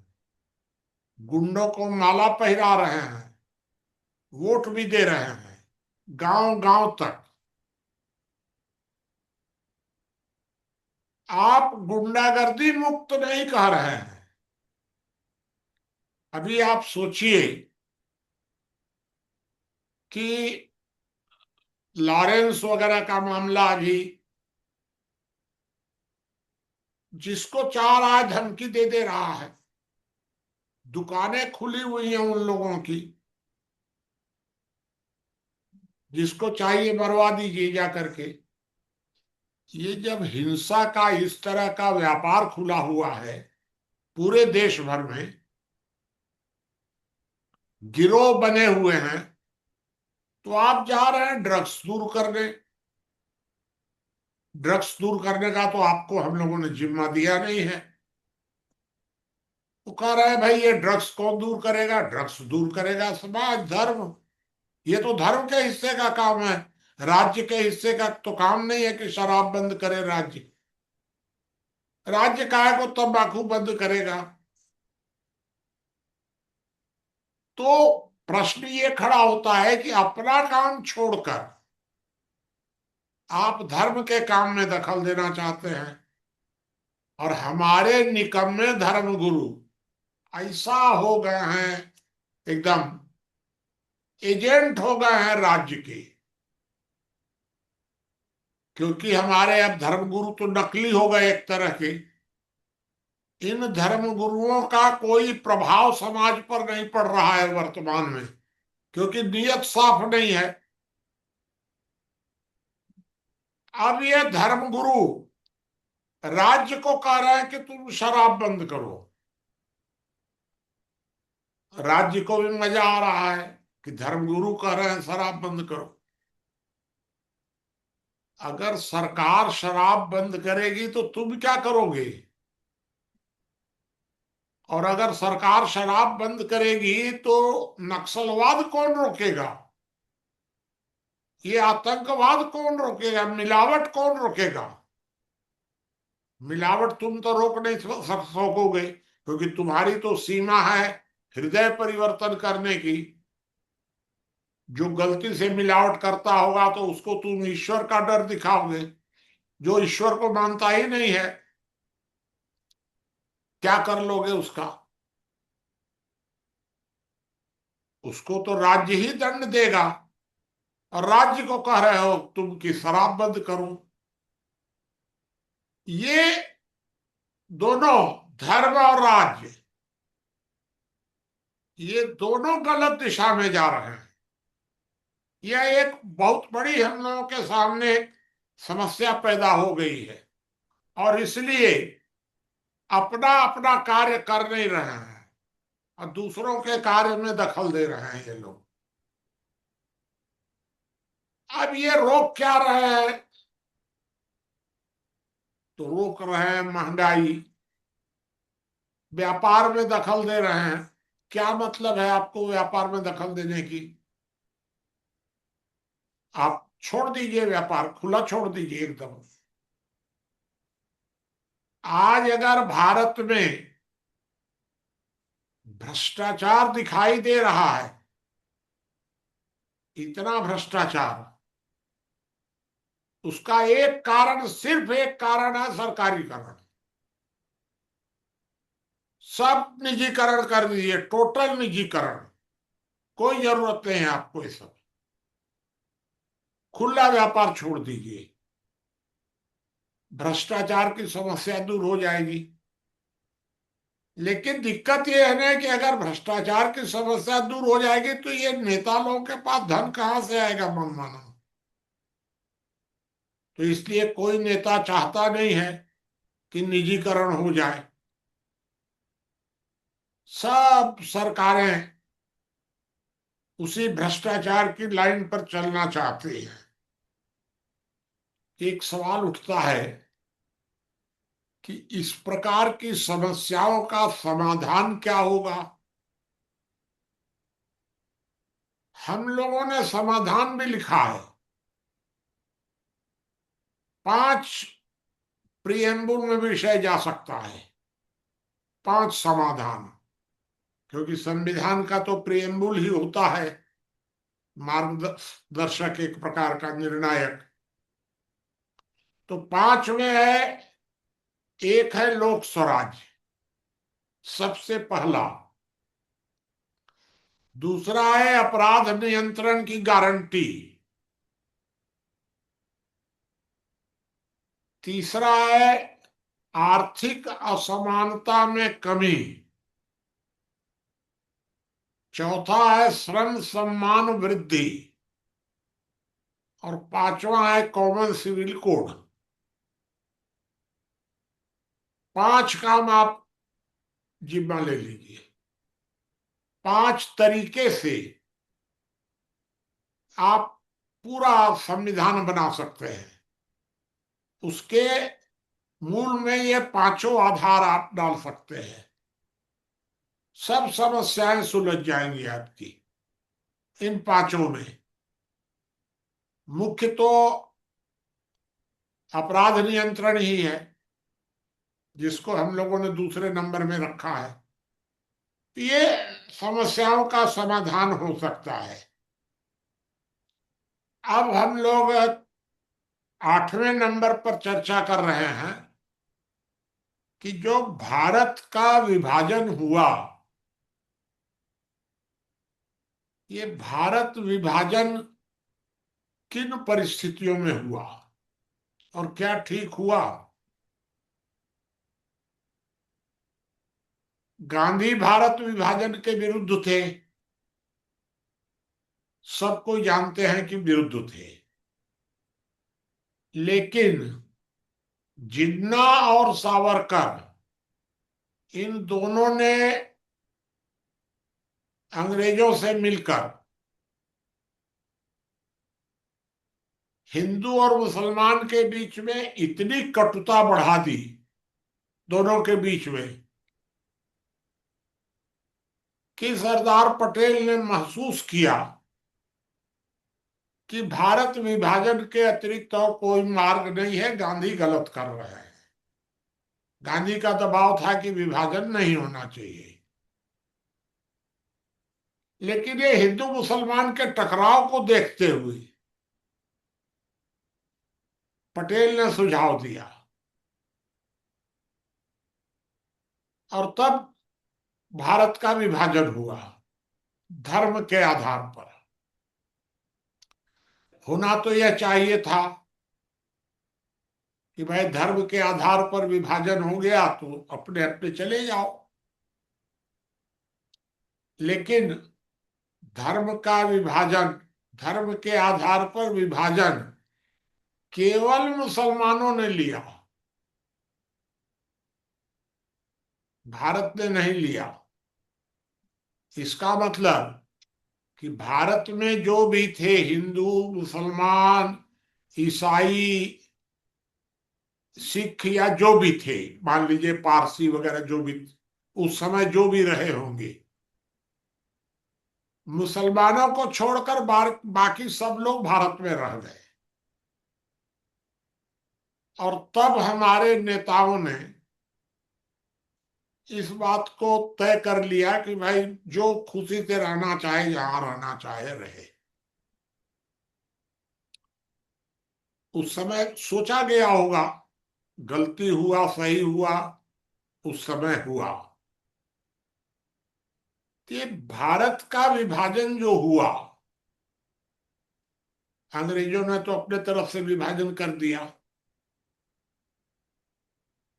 गुंडों को माला पहरा रहे हैं, वोट भी दे रहे हैं, गांव गांव तक। आप गुंडागर्दी मुक्त नहीं कह रहे हैं। अभी आप सोचिए कि लॉरेंस वगैरह का मामला, अभी जिसको चार आए धमकी दे रहा है, दुकानें खुली हुई हैं उन लोगों की, जिसको चाहिए मरवा दीजिए जा करके। ये जब हिंसा का इस तरह का व्यापार खुला हुआ है पूरे देश भर में, गिरोह बने हुए हैं, तो आप जा रहे हैं ड्रग्स दूर करने। ड्रग्स दूर करने का तो आपको हम लोगों ने जिम्मा दिया नहीं है। वो कह रहा है भाई ये ड्रग्स कौन दूर करेगा? ड्रग्स दूर करेगा समाज, धर्म। ये तो धर्म के हिस्से का काम है, राज्य के हिस्से का तो काम नहीं है कि शराब बंद करे राज्य। राज्य काहे को तंबाकू बंद करेगा? तो प्रश्न ये खड़ा होता है कि अपना काम छोड़कर आप धर्म के काम में दखल देना चाहते हैं। और हमारे निकम्मे धर्म गुरु ऐसा हो गए हैं, एकदम एजेंट हो गए हैं राज्य के। क्योंकि हमारे अब धर्म गुरु तो नकली हो गए एक तरह के। इन धर्म गुरुओं का कोई प्रभाव समाज पर नहीं पड़ रहा है वर्तमान में, क्योंकि नियत साफ नहीं है। अब ये धर्म गुरु राज्य को कह रहे हैं कि तुम शराब बंद करो। राज्य को भी मजा आ रहा है कि धर्मगुरु कह रहे हैं शराब बंद करो। अगर सरकार शराब बंद करेगी तो तुम क्या करोगे? और अगर सरकार शराब बंद करेगी तो नक्सलवाद कौन रोकेगा? ये आतंकवाद कौन रोकेगा? मिलावट कौन रोकेगा? मिलावट तुम तो रोक नहीं सकोगे, क्योंकि तुम्हारी तो सीमा है हृदय परिवर्तन करने की। जो गलती से मिलावट करता होगा तो उसको तुम ईश्वर का डर दिखाओगे। जो ईश्वर को मानता ही नहीं है, क्या कर लोगे उसका? उसको तो राज्य ही दंड देगा, और राज्य को कह रहे हो तुम कि शराब बंद करो। ये दोनों, धर्म और राज्य, ये दोनों गलत दिशा में जा रहे हैं। यह एक बहुत बड़ी हम लोगों के सामने समस्या पैदा हो गई है, और इसलिए अपना अपना कार्य कर नहीं रहे हैं और दूसरों के कार्य में दखल दे रहे हैं ये लोग। अब ये रोक क्या रहे हैं? तो रोक रहे हैं महंगाई, व्यापार में दखल दे रहे हैं। क्या मतलब है आपको व्यापार में दखल देने की? आप छोड़ दीजिए, व्यापार खुला छोड़ दीजिए एकदम। आज अगर भारत में भ्रष्टाचार दिखाई दे रहा है, इतना भ्रष्टाचार, उसका एक कारण, सिर्फ एक कारण है सरकारीकरण। सब निजीकरण कर दीजिए, टोटल निजीकरण। कोई जरूरत नहीं है आपको ये सब, खुला व्यापार छोड़ दीजिए, भ्रष्टाचार की समस्या दूर हो जाएगी। लेकिन दिक्कत यह है ना कि अगर भ्रष्टाचार की समस्या दूर हो जाएगी तो ये नेता लोगों के पास धन कहां से आएगा मनमाना? तो इसलिए कोई नेता चाहता नहीं है कि निजीकरण हो जाए। सब सरकारें उसी भ्रष्टाचार की लाइन पर चलना चाहती हैं। एक सवाल उठता है कि इस प्रकार की समस्याओं का समाधान क्या होगा? हम लोगों ने समाधान भी लिखा है, 5 प्रियम्बुल में विषय जा सकता है, 5 समाधान। क्योंकि संविधान का तो प्रियम्बुल ही होता है, मार्गदर्शक, एक प्रकार का निर्णायक। तो 5 में है, एक है लोक स्वराज, सबसे पहला। दूसरा है अपराध नियंत्रण की गारंटी। तीसरा है आर्थिक असमानता में कमी। चौथा है श्रम सम्मान वृद्धि। और 5वां है कॉमन सिविल कोड। 5 काम आप जिम्मा ले लीजिए। 5 तरीके से आप पूरा संविधान बना सकते हैं। उसके मूल में ये 5 आधार आप डाल सकते हैं, सब समस्याएं सुलझ जाएंगी आपकी इन 5 में। मुख्य तो अपराध नियंत्रण ही है, जिसको हम लोगों ने दूसरे नंबर में रखा है। ये समस्याओं का समाधान हो सकता है। अब हम लोग 8वें नंबर पर चर्चा कर रहे हैं कि जो भारत का विभाजन हुआ, ये भारत विभाजन किन परिस्थितियों में हुआ और क्या ठीक हुआ? गांधी भारत विभाजन के विरुद्ध थे, सब कोई जानते हैं कि विरुद्ध थे। लेकिन जिन्ना और सावरकर, इन दोनों ने अंग्रेजों से मिलकर हिंदू और मुसलमान के बीच में इतनी कटुता बढ़ा दी, दोनों के बीच में, कि सरदार पटेल ने महसूस किया कि भारत विभाजन के अतिरिक्त और कोई मार्ग नहीं है, गांधी गलत कर रहे हैं। गांधी का दबाव था कि विभाजन नहीं होना चाहिए। लेकिन ये हिंदू मुसलमान के टकराव को देखते हुए पटेल ने सुझाव दिया, और तब भारत का विभाजन हुआ। धर्म के आधार पर। होना तो यह चाहिए था कि भाई धर्म के आधार पर विभाजन हो गया तो अपने अपने चले जाओ, लेकिन धर्म का विभाजन, धर्म के आधार पर विभाजन केवल मुसलमानों ने लिया, भारत ने नहीं लिया। इसका मतलब कि भारत में जो भी थे, हिंदू, मुसलमान, ईसाई, सिख या जो भी थे, मान लीजिए पारसी वगैरह, जो भी उस समय जो भी रहे होंगे, मुसलमानों को छोड़कर बाकी सब लोग भारत में रह गए। और तब हमारे नेताओं ने इस बात को तय कर लिया कि भाई जो खुशी से रहना चाहे, जहां रहना चाहे रहे। उस समय सोचा गया होगा, गलती हुआ सही हुआ, उस समय हुआ। ये भारत का विभाजन जो हुआ, अंग्रेजों ने तो अपने तरफ से विभाजन कर दिया।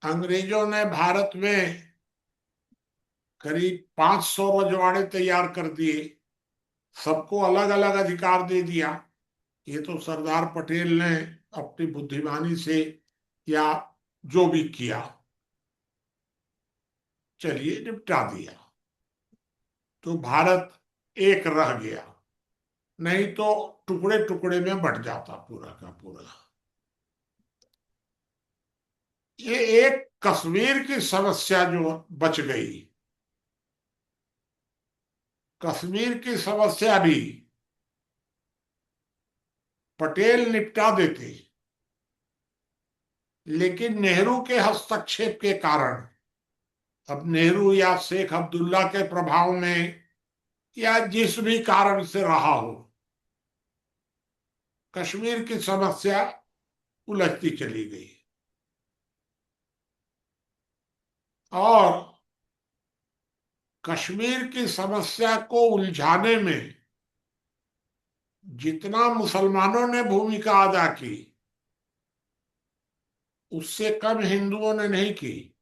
अंग्रेजों ने भारत में करीब 500 रजवाड़े तैयार कर दिए, सबको अलग अलग अधिकार दे दिया। ये तो सरदार पटेल ने अपनी बुद्धिमानी से या जो भी किया, चलिए निपटा दिया, तो भारत एक रह गया, नहीं तो टुकड़े टुकड़े में बट जाता पूरा का पूरा। ये एक कश्मीर की समस्या जो बच गई, कश्मीर की समस्या भी पटेल निपटा देते, लेकिन नेहरू के हस्तक्षेप के कारण, अब नेहरू या शेख अब्दुल्ला के प्रभाव में या जिस भी कारण से रहा हो, कश्मीर की समस्या उलझती चली गई। और कश्मीर की समस्या को उलझाने में जितना मुसलमानों ने भूमिका अदा की, उससे कम हिंदुओं ने नहीं की।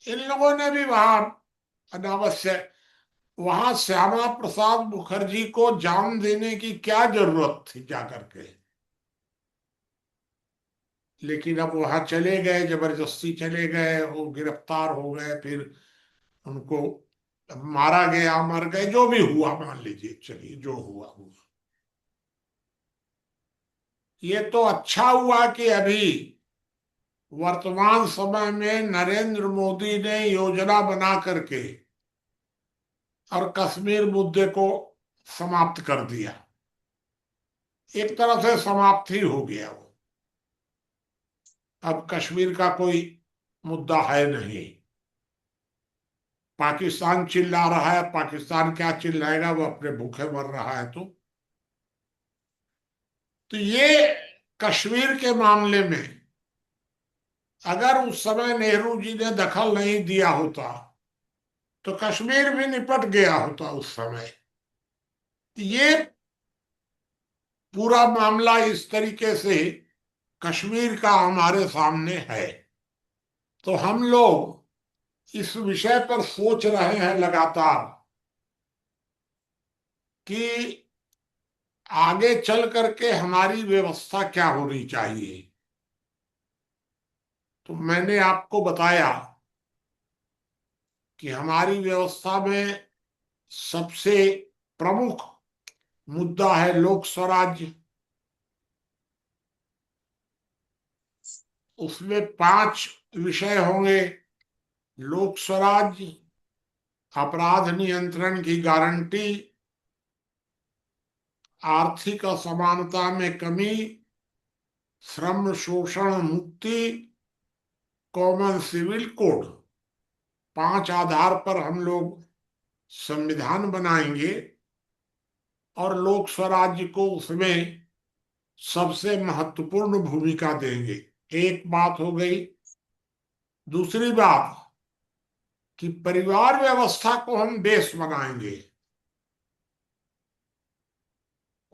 इन लोगों ने भी वहां अनावश्यक, वहां श्यामा प्रसाद मुखर्जी को जान देने की क्या जरूरत थी जाकर के, लेकिन अब वहां चले गए, जबरदस्ती चले गए, वो गिरफ्तार हो गए, फिर उनको मारा गया, मर गए, जो भी हुआ मान लीजिए, चलिए जो हुआ हुआ। ये तो अच्छा हुआ कि अभी वर्तमान समय में नरेंद्र मोदी ने योजना बना करके और कश्मीर मुद्दे को समाप्त कर दिया। एक तरह से समाप्त ही हो गया वो, अब कश्मीर का कोई मुद्दा है नहीं। पाकिस्तान चिल्ला रहा है, पाकिस्तान क्या चिल्लाएगा, वो अपने भूखे मर रहा है। तो ये कश्मीर के मामले में अगर उस समय नेहरू जी ने दखल नहीं दिया होता तो कश्मीर भी निपट गया होता उस समय। ये पूरा मामला इस तरीके से कश्मीर का हमारे सामने है। तो हम लोग इस विषय पर सोच रहे हैं लगातार कि आगे चल करके हमारी व्यवस्था क्या होनी चाहिए। तो मैंने आपको बताया कि हमारी व्यवस्था में सबसे प्रमुख मुद्दा है लोक स्वराज्य। उसमें 5 विषय होंगे: लोक स्वराज्य, अपराध नियंत्रण की गारंटी, आर्थिक असमानता में कमी, श्रम शोषण मुक्ति, कॉमन सिविल कोड। 5 आधार पर हम लोग संविधान बनाएंगे और लोक स्वराज्य को उसमें सबसे महत्वपूर्ण भूमिका देंगे। एक बात हो गई। दूसरी बात, कि परिवार व्यवस्था को हम बेस बनाएंगे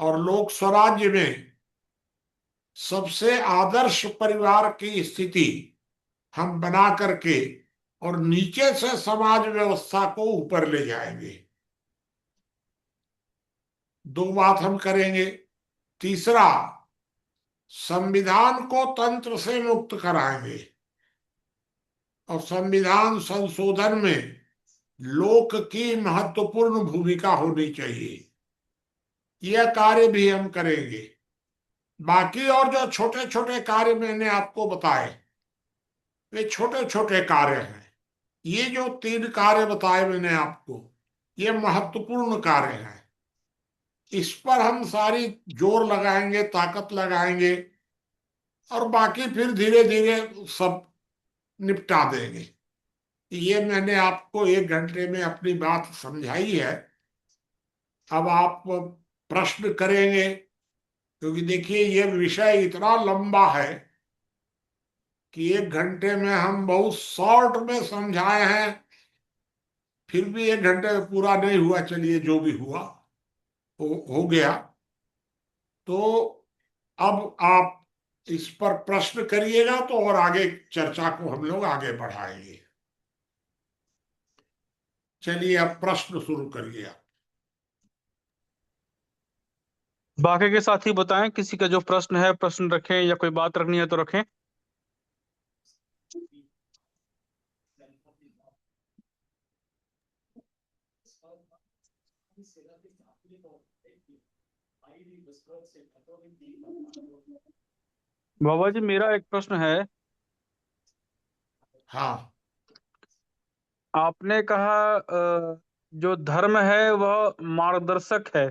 और लोक स्वराज्य में सबसे आदर्श परिवार की स्थिति हम बना करके और नीचे से समाज व्यवस्था को ऊपर ले जाएंगे। दो बात हम करेंगे। तीसरा, संविधान को तंत्र से मुक्त कराएंगे और संविधान संशोधन में लोक की महत्वपूर्ण भूमिका होनी चाहिए। यह कार्य भी हम करेंगे। बाकी और जो छोटे छोटे कार्य मैंने आपको बताए वे छोटे छोटे कार्य हैं। ये जो 3 कार्य बताए मैंने आपको, ये महत्वपूर्ण कार्य हैं। इस पर हम सारी जोर लगाएंगे, ताकत लगाएंगे और बाकी फिर धीरे धीरे सब निपटा देंगे। ये मैंने आपको 1 घंटे में अपनी बात समझाई है। अब आप प्रश्न करेंगे, क्योंकि देखिए ये विषय इतना लंबा है कि 1 घंटे में हम बहुत शॉर्ट में समझाए हैं, फिर भी 1 घंटे में पूरा नहीं हुआ। चलिए, जो भी हुआ हो गया। तो अब आप इस पर प्रश्न करिएगा तो और आगे चर्चा को हम लोग आगे बढ़ाएंगे। चलिए, अब प्रश्न शुरू करिए आप। बाकी के साथी बताएं, किसी का जो प्रश्न है प्रश्न रखें, या कोई बात रखनी है तो रखें। बाबा जी, मेरा एक प्रश्न है। हाँ, आपने कहा जो धर्म है वह मार्गदर्शक है,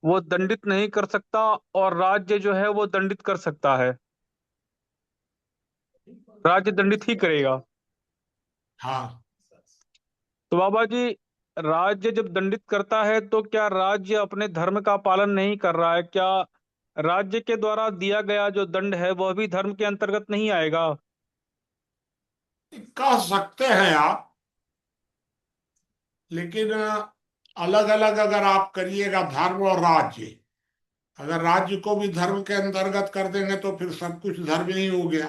वो दंडित नहीं कर सकता, और राज्य जो है वो दंडित कर सकता है। राज्य दंडित ही करेगा। हाँ। तो बाबा जी, राज्य जब दंडित करता है तो क्या राज्य अपने धर्म का पालन नहीं कर रहा है? क्या राज्य के द्वारा दिया गया जो दंड है वह भी धर्म के अंतर्गत नहीं आएगा? कह सकते हैं आप, लेकिन अलग अलग अगर आप करिएगा धर्म और राज्य, अगर राज्य को भी धर्म के अंतर्गत कर देंगे तो फिर सब कुछ धर्म ही हो गया।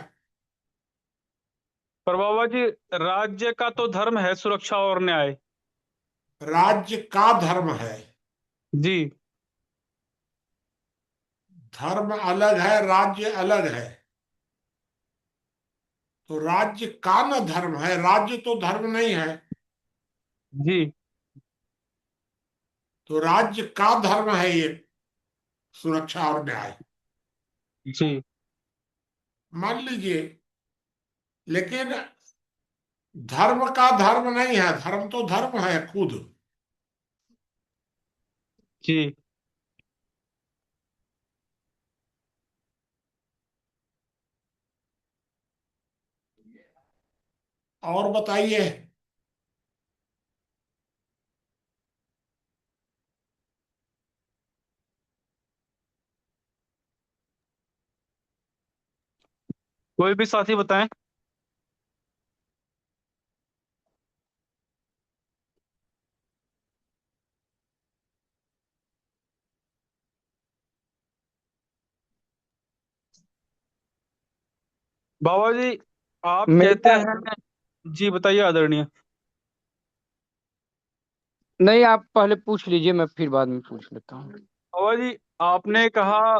पर बाबा जी, राज्य का तो धर्म है सुरक्षा और न्याय। राज्य का धर्म है। जी। धर्म अलग है, राज्य अलग है। तो राज्य का न धर्म है, राज्य तो धर्म नहीं है। जी। तो राज्य का धर्म है ये सुरक्षा और न्याय, जी। मान लीजिए। लेकिन धर्म का धर्म नहीं है, धर्म तो धर्म है खुद। जी। और बताइए। कोई भी साथी बताएं। बाबा जी, आप कहते मेरा हैं। जी बताइए आदरणीय। नहीं, आप पहले पूछ लीजिए, मैं फिर बाद में पूछ लेता हूँ। बाबा जी, आपने कहा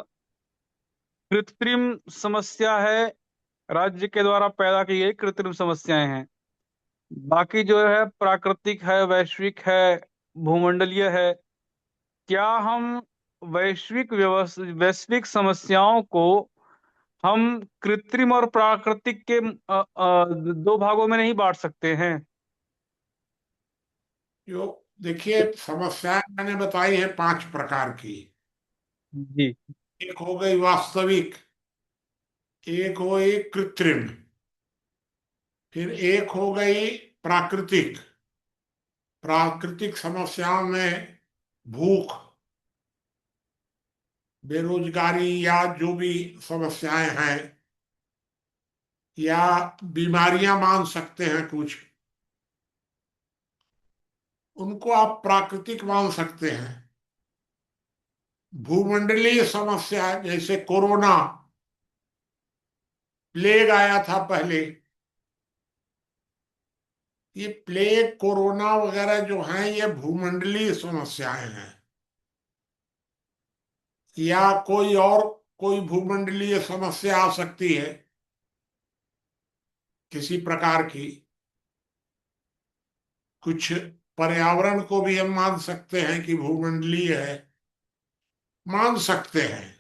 कृत्रिम समस्या है, राज्य के द्वारा पैदा की गई कृत्रिम समस्याएं हैं। बाकी जो है प्राकृतिक है, वैश्विक है, भूमंडलीय है। क्या हम वैश्विक समस्याओं को हम कृत्रिम और प्राकृतिक के 2 भागों में नहीं बांट सकते हैं? जो देखिए, समस्याएं मैंने बताई है 5 प्रकार की। जी। एक हो गई वास्तविक, एक हो गई कृत्रिम, फिर एक हो गई प्राकृतिक। प्राकृतिक समस्याओं में भूख, बेरोजगारी या जो भी समस्याएं हैं, या बीमारियां मान सकते हैं कुछ। उनको आप प्राकृतिक मान सकते हैं। भूमंडलीय समस्या जैसे कोरोना, प्लेग आया था पहले, ये प्लेग कोरोना वगैरह जो हैं ये भूमंडलीय समस्याएं हैं। या कोई भूमंडलीय समस्या आ सकती है किसी प्रकार की। कुछ पर्यावरण को भी हम मान सकते हैं कि भूमंडलीय है, मान सकते हैं।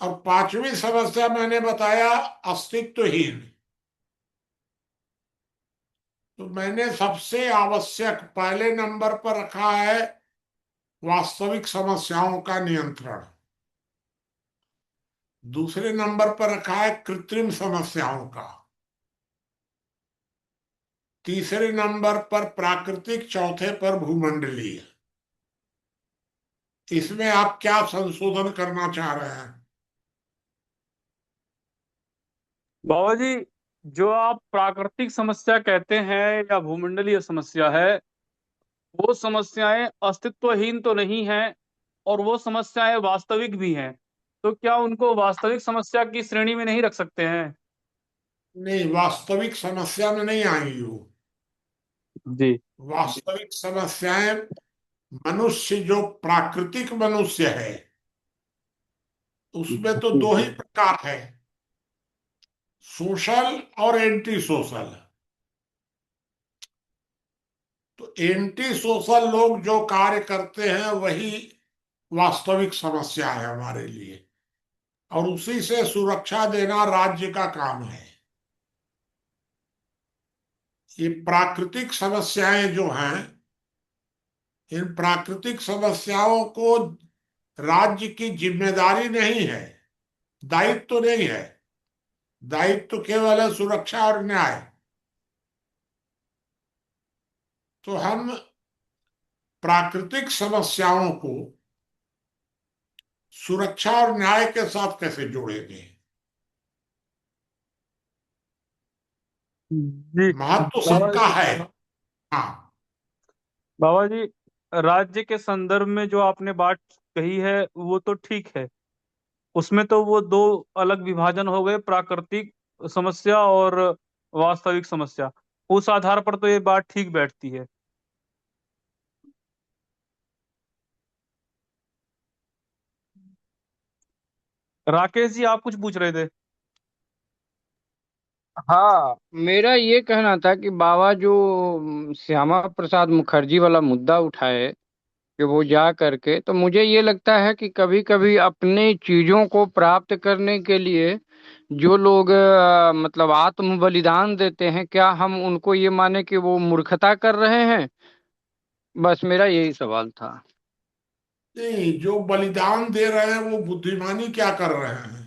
और पांचवी समस्या मैंने बताया अस्तित्वहीन। तो मैंने सबसे आवश्यक पहले नंबर पर रखा है वास्तविक समस्याओं का नियंत्रण। दूसरे नंबर पर रखा है कृत्रिम समस्याओं का। तीसरे नंबर पर प्राकृतिक, चौथे पर भूमंडलीय। इसमें आप क्या संशोधन करना चाह रहे हैं? बाबा जी, जो आप प्राकृतिक समस्या कहते हैं या भूमंडलीय समस्या है, वो समस्याएं अस्तित्वहीन तो नहीं हैं और वो समस्याएं वास्तविक भी हैं। तो क्या उनको वास्तविक समस्या की श्रेणी में नहीं रख सकते हैं? नहीं, वास्तविक समस्या में नहीं आएंगी वो। जी। वास्तविक समस्याएं मनुष्य, जो प्राकृतिक मनुष्य है, उसमें तो दो ही प्रकार है, सोशल और एंटी सोशल। तो एंटी सोशल लोग जो कार्य करते हैं वही वास्तविक समस्या है हमारे लिए, और उसी से सुरक्षा देना राज्य का काम है। ये प्राकृतिक समस्याएं जो हैं, इन प्राकृतिक समस्याओं को राज्य की जिम्मेदारी नहीं है, दायित्व तो नहीं है। दायित्व केवल है सुरक्षा और न्याय। तो हम प्राकृतिक समस्याओं को सुरक्षा और न्याय के साथ कैसे जोड़ेंगे? जी महत्व बाबा सबका है। हाँ। बाबा जी, राज्य के संदर्भ में जो आपने बात कही है वो तो ठीक है। उसमें तो वो दो अलग विभाजन हो गए, प्राकृतिक समस्या और वास्तविक समस्या। उस आधार पर तो ये बात ठीक बैठती है। राकेश जी, आप कुछ पूछ रहे थे? हाँ, मेरा ये कहना था कि बाबा जो श्यामा प्रसाद मुखर्जी वाला मुद्दा उठाए कि वो जा करके, तो मुझे ये लगता है कि कभी कभी अपने चीजों को प्राप्त करने के लिए जो लोग मतलब आत्म बलिदान देते हैं, क्या हम उनको ये माने कि वो मूर्खता कर रहे हैं? बस मेरा यही सवाल था। नहीं, जो बलिदान दे रहे हैं वो बुद्धिमानी क्या कर रहे हैं?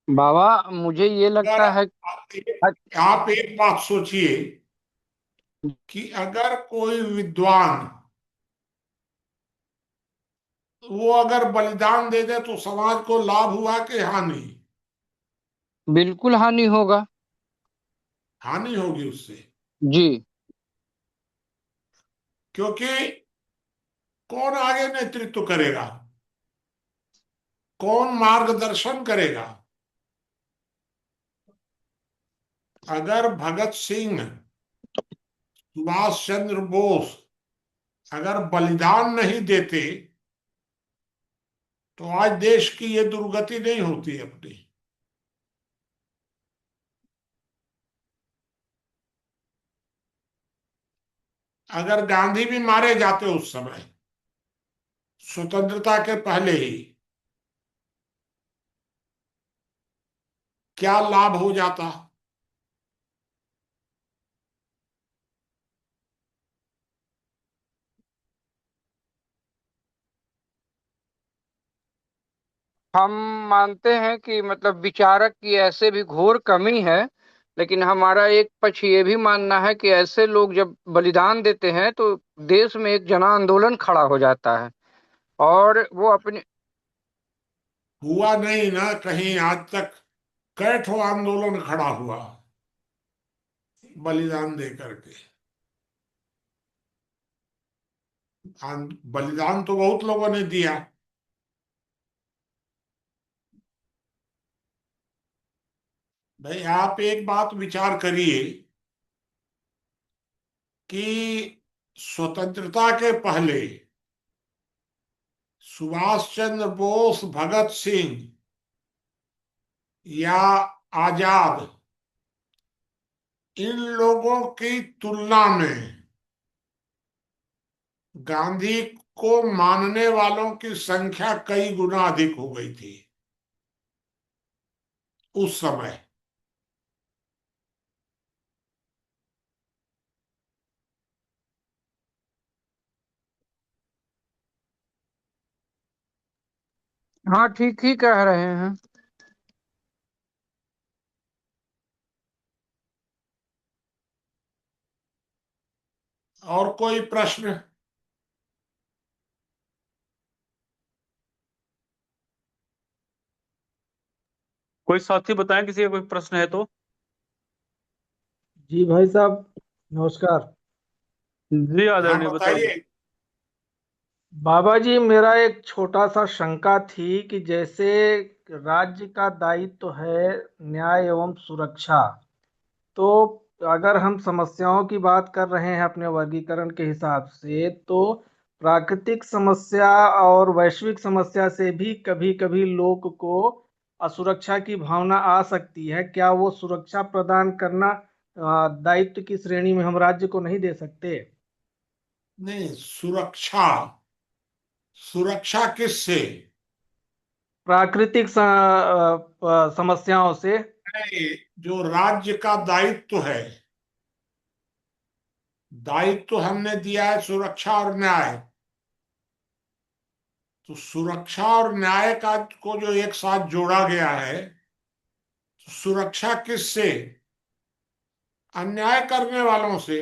बाबा मुझे ये अगर लगता है। आप एक बात सोचिए कि अगर कोई विद्वान वो अगर बलिदान दे दे तो समाज को लाभ हुआ कि हानि? बिल्कुल हानि होगा। हानि होगी उससे। जी। क्योंकि कौन आगे नेतृत्व करेगा, कौन मार्गदर्शन करेगा? अगर भगत सिंह, सुभाष चंद्र बोस अगर बलिदान नहीं देते तो आज देश की ये दुर्गति नहीं होती अपनी। अगर गांधी भी मारे जाते उस समय, स्वतंत्रता के पहले ही, क्या लाभ हो जाता? हम मानते हैं कि मतलब विचारक की ऐसे भी घोर कमी है, लेकिन हमारा एक पक्ष ये भी मानना है कि ऐसे लोग जब बलिदान देते हैं तो देश में एक जन आंदोलन खड़ा हो जाता है और वो अपने। हुआ नहीं ना कहीं आज तक। कैठो आंदोलन खड़ा हुआ बलिदान दे करके। बलिदान तो बहुत लोगों ने दिया। भाई आप एक बात विचार करिए कि स्वतंत्रता के पहले सुभाष चंद्र बोस, भगत सिंह या आजाद, इन लोगों की तुलना में गांधी को मानने वालों की संख्या कई गुना अधिक हो गई थी उस समय। हाँ, ठीक ही कह रहे हैं। और कोई प्रश्न? कोई साथी बताएं, किसी का कोई प्रश्न है तो। जी भाई साहब, नमस्कार। जी हाँ आदरणीय, बताइए। बताइए। बाबा जी, मेरा एक छोटा सा शंका थी कि जैसे राज्य का दायित्व तो है न्याय एवं सुरक्षा, तो अगर हम समस्याओं की बात कर रहे हैं अपने वर्गीकरण के हिसाब से, तो प्राकृतिक समस्या और वैश्विक समस्या से भी कभी कभी लोग को असुरक्षा की भावना आ सकती है। क्या वो सुरक्षा प्रदान करना दायित्व की श्रेणी में हम राज्य को नहीं दे सकते? नहीं, सुरक्षा, सुरक्षा किससे? समस्याओं से। नहीं, जो राज्य का दायित्व है, दायित्व हमने दिया है सुरक्षा और न्याय। तो सुरक्षा और न्याय का को जो एक साथ जोड़ा गया है, तो सुरक्षा किससे? अन्याय करने वालों से।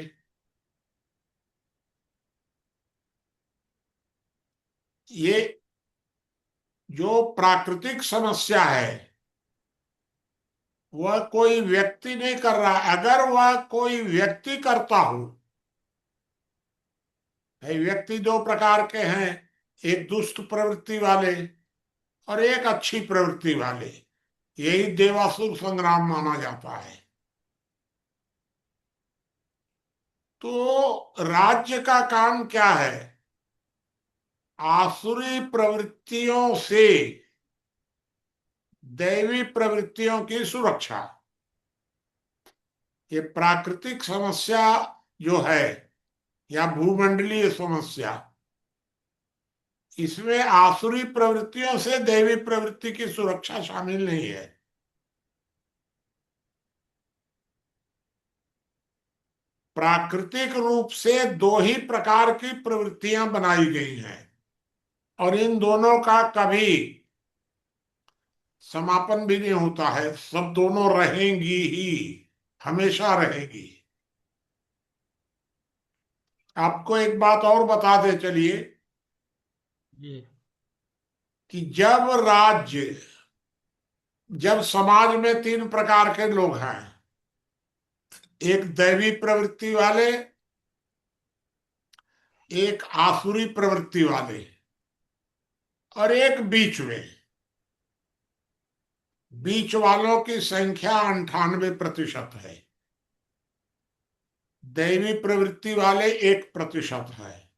ये जो प्राकृतिक समस्या है, वह कोई व्यक्ति नहीं कर रहा। अगर वह कोई व्यक्ति करता हो, भाई व्यक्ति दो प्रकार के हैं, एक दुष्ट प्रवृत्ति वाले और एक अच्छी प्रवृत्ति वाले। यही देवासुर संग्राम माना जाता है। तो राज्य का काम क्या है? आसुरी प्रवृत्तियों से दैवी प्रवृत्तियों की सुरक्षा। ये प्राकृतिक समस्या जो है, या भूमंडलीय समस्या, इसमें आसुरी प्रवृत्तियों से दैवी प्रवृत्ति की सुरक्षा शामिल नहीं है। प्राकृतिक रूप से दो ही प्रकार की प्रवृत्तियां बनाई गई हैं, और इन दोनों का कभी समापन भी नहीं होता है। सब दोनों रहेंगी ही, हमेशा रहेगी। आपको एक बात और बता दे चलिए, जी। कि जब समाज में तीन प्रकार के लोग हैं, एक दैवी प्रवृत्ति वाले, एक आसुरी प्रवृत्ति वाले, और एक बीच में। बीच वालों की संख्या 98% है। दैवी प्रवृत्ति वाले 1% है,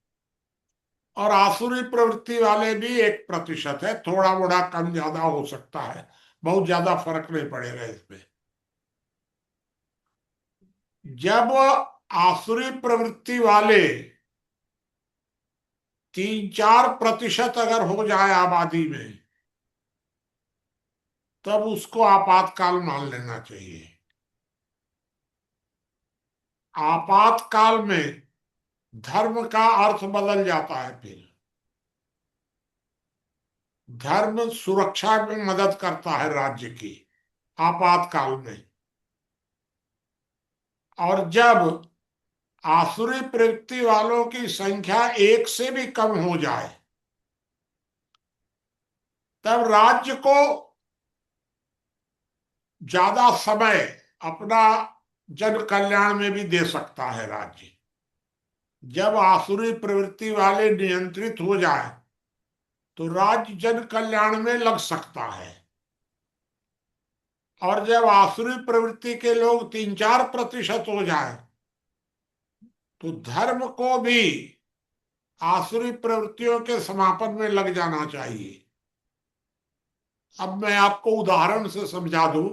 और आसुरी प्रवृत्ति वाले भी 1% है। थोड़ा मोड़ा कम ज्यादा हो सकता है, बहुत ज्यादा फर्क नहीं पड़ेगा इसमें। जब आसुरी प्रवृत्ति वाले 3-4% अगर हो जाए आबादी में, तब उसको आपातकाल मान लेना चाहिए। आपातकाल में धर्म का अर्थ बदल जाता है। फिर धर्म सुरक्षा में मदद करता है राज्य की आपातकाल में। और जब आसुरी प्रवृत्ति वालों की संख्या 1 से भी कम हो जाए, तब राज्य को ज्यादा समय अपना जन कल्याण में भी दे सकता है राज्य। जब आसुरी प्रवृत्ति वाले नियंत्रित हो जाए तो राज्य जन कल्याण में लग सकता है, और जब आसुरी प्रवृत्ति के लोग 3-4% हो जाए तो धर्म को भी आसुरी प्रवृत्तियों के समापन में लग जाना चाहिए। अब मैं आपको उदाहरण से समझा दूं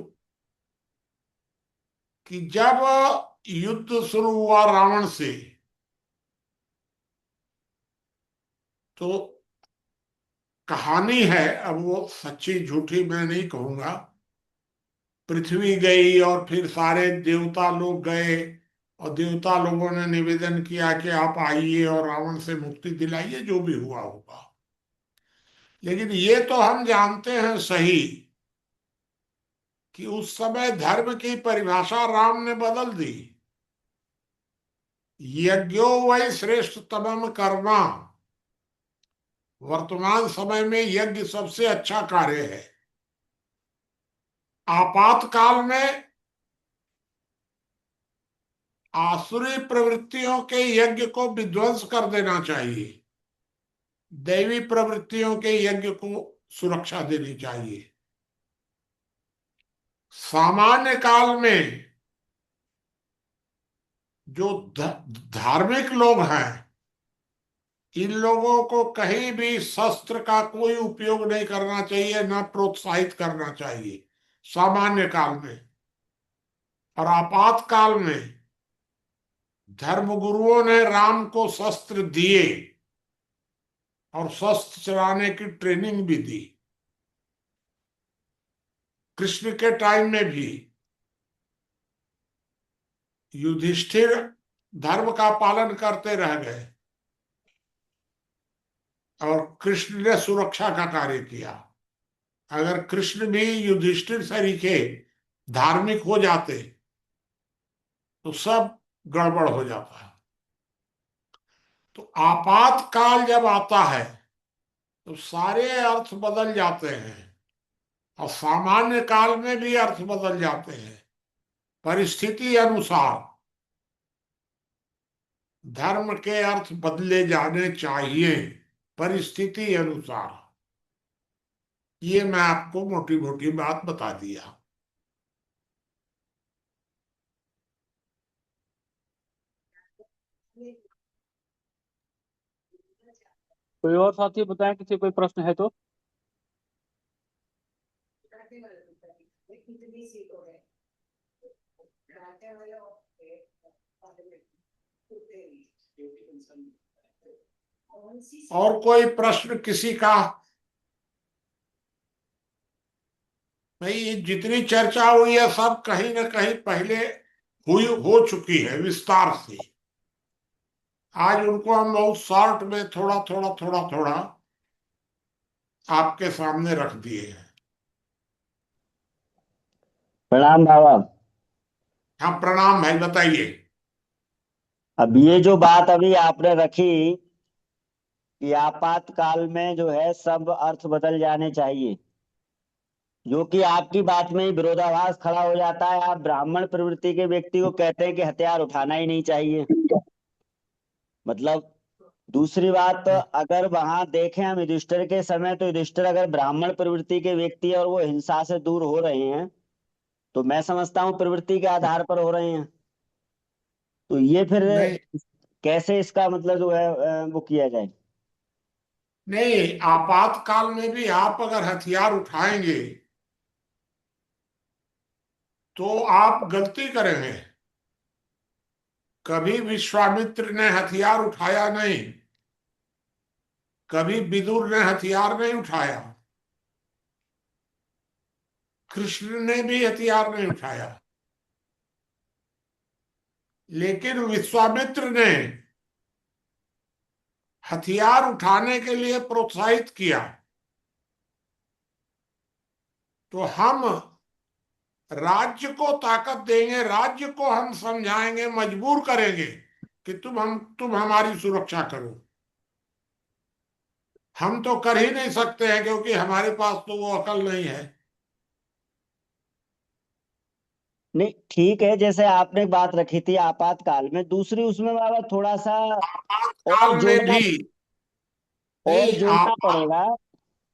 कि जब युद्ध शुरू हुआ रावण से, तो कहानी है, अब वो सच्ची झूठी मैं नहीं कहूंगा, पृथ्वी गई और फिर सारे देवता लोग गए और देवता लोगों ने निवेदन किया कि आप आइए और रावण से मुक्ति दिलाइए, जो भी हुआ होगा। लेकिन ये तो हम जानते हैं सही कि उस समय धर्म की परिभाषा राम ने बदल दी। यज्ञो वै श्रेष्ठतमम कर्मा, वर्तमान समय में यज्ञ सबसे अच्छा कार्य है। आपातकाल में आसुरी प्रवृत्तियों के यज्ञ को विध्वंस कर देना चाहिए, दैवी प्रवृत्तियों के यज्ञ को सुरक्षा देनी चाहिए। सामान्य काल में जो धार्मिक लोग हैं, इन लोगों को कहीं भी शस्त्र का कोई उपयोग नहीं करना चाहिए, न प्रोत्साहित करना चाहिए सामान्य काल में। और आपातकाल में धर्मगुरुओं ने राम को शस्त्र दिए और शस्त्र चलाने की ट्रेनिंग भी दी। कृष्ण के टाइम में भी युधिष्ठिर धर्म का पालन करते रह गए और कृष्ण ने सुरक्षा का कार्य किया। अगर कृष्ण भी युधिष्ठिर तरीके धार्मिक हो जाते तो सब गड़बड़ हो जाता है। तो आपातकाल जब आता है तो सारे अर्थ बदल जाते हैं, और सामान्य काल में भी अर्थ बदल जाते हैं। परिस्थिति अनुसार धर्म के अर्थ बदले जाने चाहिए, परिस्थिति अनुसार। ये मैं आपको मोटी मोटी बात बता दिया। कोई और साथी बताएं, किसी कोई प्रश्न है तो। और कोई प्रश्न किसी का? भाई ये जितनी चर्चा हुई है सब कहीं ना कहीं पहले हुई हो चुकी है विस्तार से। आज उनको हम बहुत शॉर्ट में थोड़ा थोड़ा थोड़ा थोड़ा आपके सामने रख दिए हैं। प्रणाम बाबा। हाँ प्रणाम भाई, बताइए। अब ये जो बात अभी आपने रखी कि आपातकाल में जो है सब अर्थ बदल जाने चाहिए, जो कि आपकी बात में ही विरोधाभास खड़ा हो जाता है। आप ब्राह्मण प्रवृत्ति के व्यक्ति को कहते हैं कि हथियार उठाना ही नहीं चाहिए। मतलब दूसरी बात, अगर वहां देखें हम युधिष्ठिर के समय, तो युधिष्ठिर अगर ब्राह्मण प्रवृत्ति के व्यक्ति है और वो हिंसा से दूर हो रहे हैं, तो मैं समझता हूँ प्रवृत्ति के आधार पर हो रहे हैं। तो ये फिर नहीं कैसे इसका मतलब जो है वो किया जाए। नहीं, आपातकाल में भी आप अगर हथियार उठाएंगे तो आप गलती करेंगे। कभी विश्वामित्र ने हथियार उठाया नहीं, कभी विदुर ने हथियार नहीं उठाया, कृष्ण ने भी हथियार नहीं उठाया। लेकिन विश्वामित्र ने हथियार उठाने के लिए प्रोत्साहित किया। तो हम राज्य को ताकत देंगे, राज्य को हम समझाएंगे, मजबूर करेंगे कि तुम हमारी सुरक्षा करो। हम तो कर ही नहीं सकते हैं क्योंकि हमारे पास तो वो अकल नहीं है। नहीं ठीक है, जैसे आपने एक बात रखी थी आपातकाल में, दूसरी उसमें बाबा थोड़ा सा और आपातकाल में जोड़ना, भी और नहीं जोड़ना आप। पड़ेगा।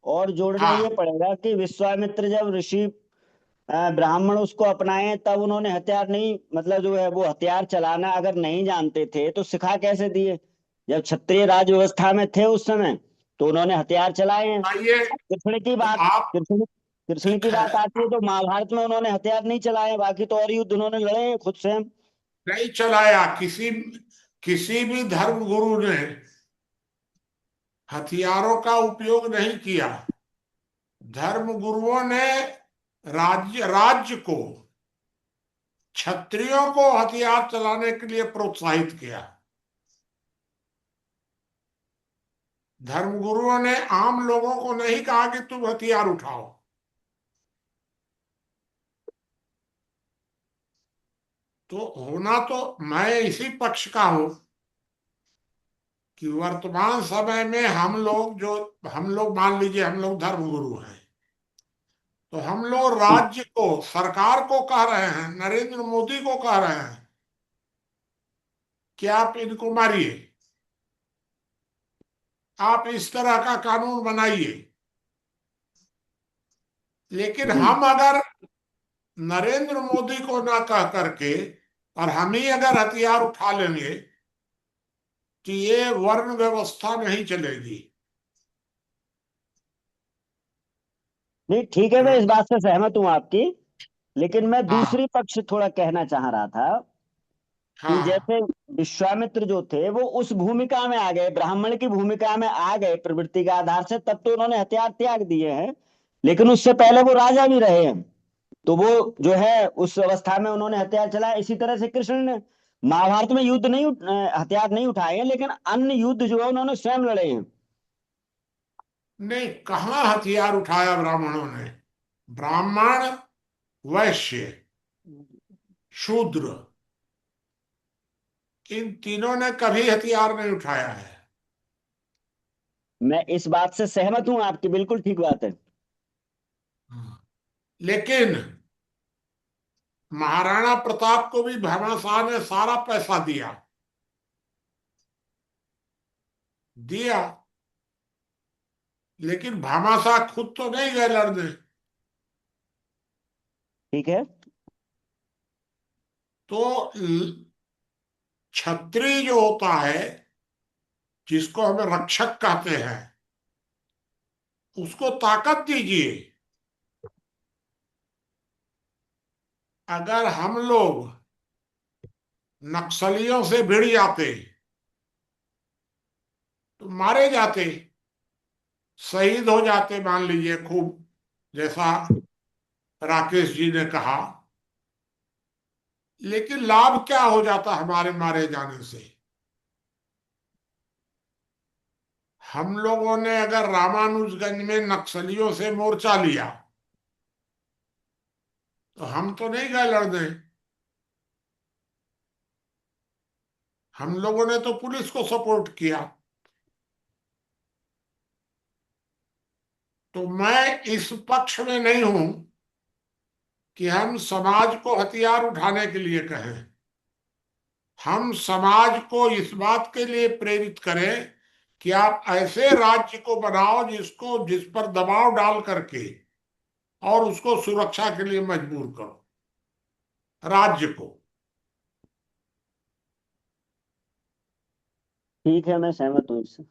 और जोड़ना ये हाँ पड़ेगा कि विश्वामित्र जब ऋषि ब्राह्मण उसको अपनाए, तब उन्होंने हथियार नहीं, मतलब जो है वो हथियार चलाना अगर नहीं जानते थे तो सिखा कैसे दिए? जब क्षत्रिय राज व्यवस्था में थे उस समय, तो उन्होंने हथियार चलाए हैं। बताइए। कृष्ण की तो बात, आप कृष्ण कृष्ण ठीक की है, बात आती है तो महाभारत में उन्होंने हथियार नहीं चलाए, बाकी तो और युद्ध उन्होंने लड़े हैं खुद से। नहीं चलाया किसी किसी भी धर्म गुरु ने हथियारों का उपयोग नहीं किया। धर्म गुरुओं ने राज्य राज्य को, क्षत्रियों को हथियार चलाने के लिए प्रोत्साहित किया। धर्मगुरुओं ने आम लोगों को नहीं कहा कि तुम हथियार उठाओ। तो होना तो मैं इसी पक्ष का हूं कि वर्तमान समय में हम लोग मान लीजिए हम लोग धर्मगुरु हैं, तो हम लोग राज्य को, सरकार को कह रहे हैं, नरेंद्र मोदी को कह रहे हैं कि आप इनको मारिए, आप इस तरह का कानून बनाइए। लेकिन हम अगर नरेंद्र मोदी को ना कह करके और हम ही अगर हथियार उठा लेंगे तो ये वर्ण व्यवस्था नहीं चलेगी। नहीं ठीक है, मैं हाँ इस बात से सहमत हूं आपकी। लेकिन मैं हाँ दूसरी पक्ष थोड़ा कहना चाह रहा था कि हाँ। जैसे विश्वामित्र जो थे वो उस भूमिका में आ गए, ब्राह्मण की भूमिका में आ गए प्रवृत्ति के आधार से, तब तो उन्होंने हथियार त्याग दिए हैं। लेकिन उससे पहले वो राजा भी रहे हैं, तो वो जो है उस अवस्था में उन्होंने हथियार चलाया। इसी तरह से कृष्ण ने महाभारत में युद्ध नहीं हथियार नहीं उठाए हैं, लेकिन अन्य युद्ध जो है उन्होंने स्वयं लड़े हैं। नहीं, कहाँ हथियार उठाया ब्राह्मणों ने? ब्राह्मण, वैश्य, शूद्र, इन तीनों ने कभी हथियार नहीं उठाया है। मैं इस बात से सहमत हूं आपकी, बिल्कुल ठीक बात है। लेकिन महाराणा प्रताप को भी भामाशाह ने सारा पैसा दिया दिया, लेकिन भामाशाह खुद तो नहीं गए लड़ने। ठीक है। तो छत्री जो होता है, जिसको हमें रक्षक कहते हैं, उसको ताकत दीजिए। अगर हम लोग नक्सलियों से भिड़ जाते तो मारे जाते, शहीद हो जाते मान लीजिए खूब, जैसा राकेश जी ने कहा। लेकिन लाभ क्या हो जाता हमारे मारे जाने से? हम लोगों ने अगर रामानुजगंज में नक्सलियों से मोर्चा लिया तो हम तो नहीं गए लड़ने, हम लोगों ने तो पुलिस को सपोर्ट किया। तो मैं इस पक्ष में नहीं हूं कि हम समाज को हथियार उठाने के लिए कहें। हम समाज को इस बात के लिए प्रेरित करें कि आप ऐसे राज्य को बनाओ जिस पर दबाव डाल करके और उसको सुरक्षा के लिए मजबूर करो, राज्य को। ठीक है, मैं सहमत हूँ इससे।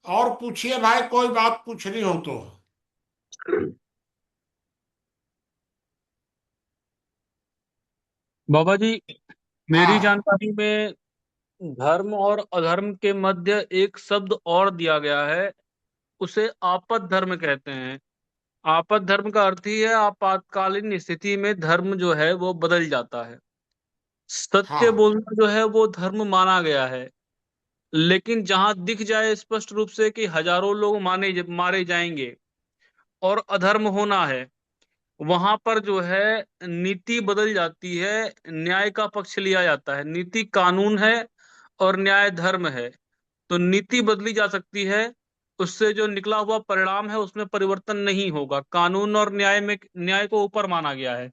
और पूछिए भाई, कोई बात पूछनी हो तो। बाबा जी, मेरी हाँ जानकारी में धर्म और अधर्म के मध्य एक शब्द और दिया गया है, उसे आपद धर्म कहते हैं। आपद धर्म का अर्थ ही है आपातकालीन स्थिति में धर्म जो है वो बदल जाता है। सत्य हाँ बोलना जो है वो धर्म माना गया है। लेकिन जहां दिख जाए स्पष्ट रूप से कि हजारों लोग मारे जाएंगे और अधर्म होना है, वहां पर जो है नीति बदल जाती है, न्याय का पक्ष लिया जाता है। नीति कानून है और न्याय धर्म है। तो नीति बदली जा सकती है उससे जो निकला हुआ परिणाम है उसमें परिवर्तन नहीं होगा। कानून और न्याय को ऊपर माना गया है।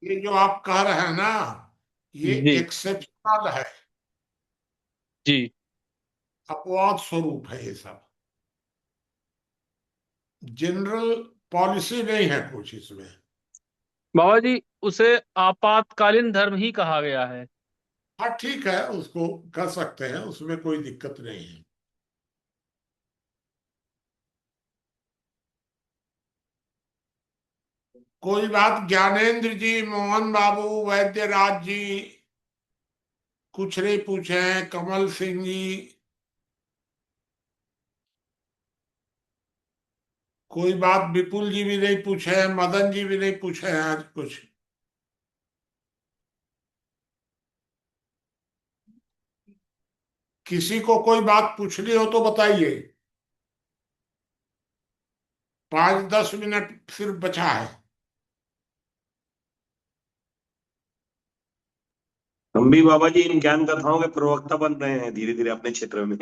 ये जो आप कह रहे हैं ना, ये जी एक्सेप्शनल है, जी। अपवाद स्वरूप है ये सब। जनरल पॉलिसी नहीं है कुछ इसमें। बाबा जी, उसे आपातकालीन धर्म ही कहा गया है। हाँ ठीक है, उसको कर सकते हैं, उसमें कोई दिक्कत नहीं है। कोई बात, ज्ञानेंद्र जी, मोहन बाबू, वैद्यराज जी कुछ नहीं पूछे हैं, कमल सिंह जी कोई बात, विपुल जी भी नहीं पूछे हैं, मदन जी भी नहीं पूछे हैं आज कुछ। किसी को कोई बात पूछनी हो तो बताइए। 5-10 मिनट सिर्फ बचा है। हम भी बाबा जी इन ज्ञान कथाओं के प्रवक्ता बन रहे हैं धीरे धीरे अपने क्षेत्र में।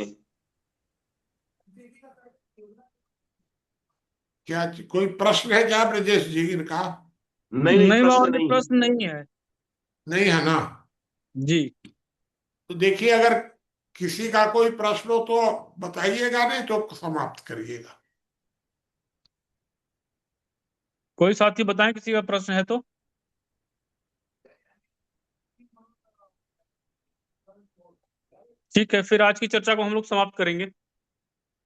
क्या कोई प्रश्न है क्या ब्रजेश जी इनका? नहीं नहीं, नहीं बाबा प्रश्न जी, नहीं है। प्रश्न नहीं है। नहीं है ना? जी। तो देखिए, अगर किसी का कोई प्रश्न हो तो बताइएगा, नहीं तो समाप्त करिएगा। कोई साथी बताएं, किसी का प्रश्न है तो। ठीक है, फिर आज की चर्चा को हम लोग समाप्त करेंगे।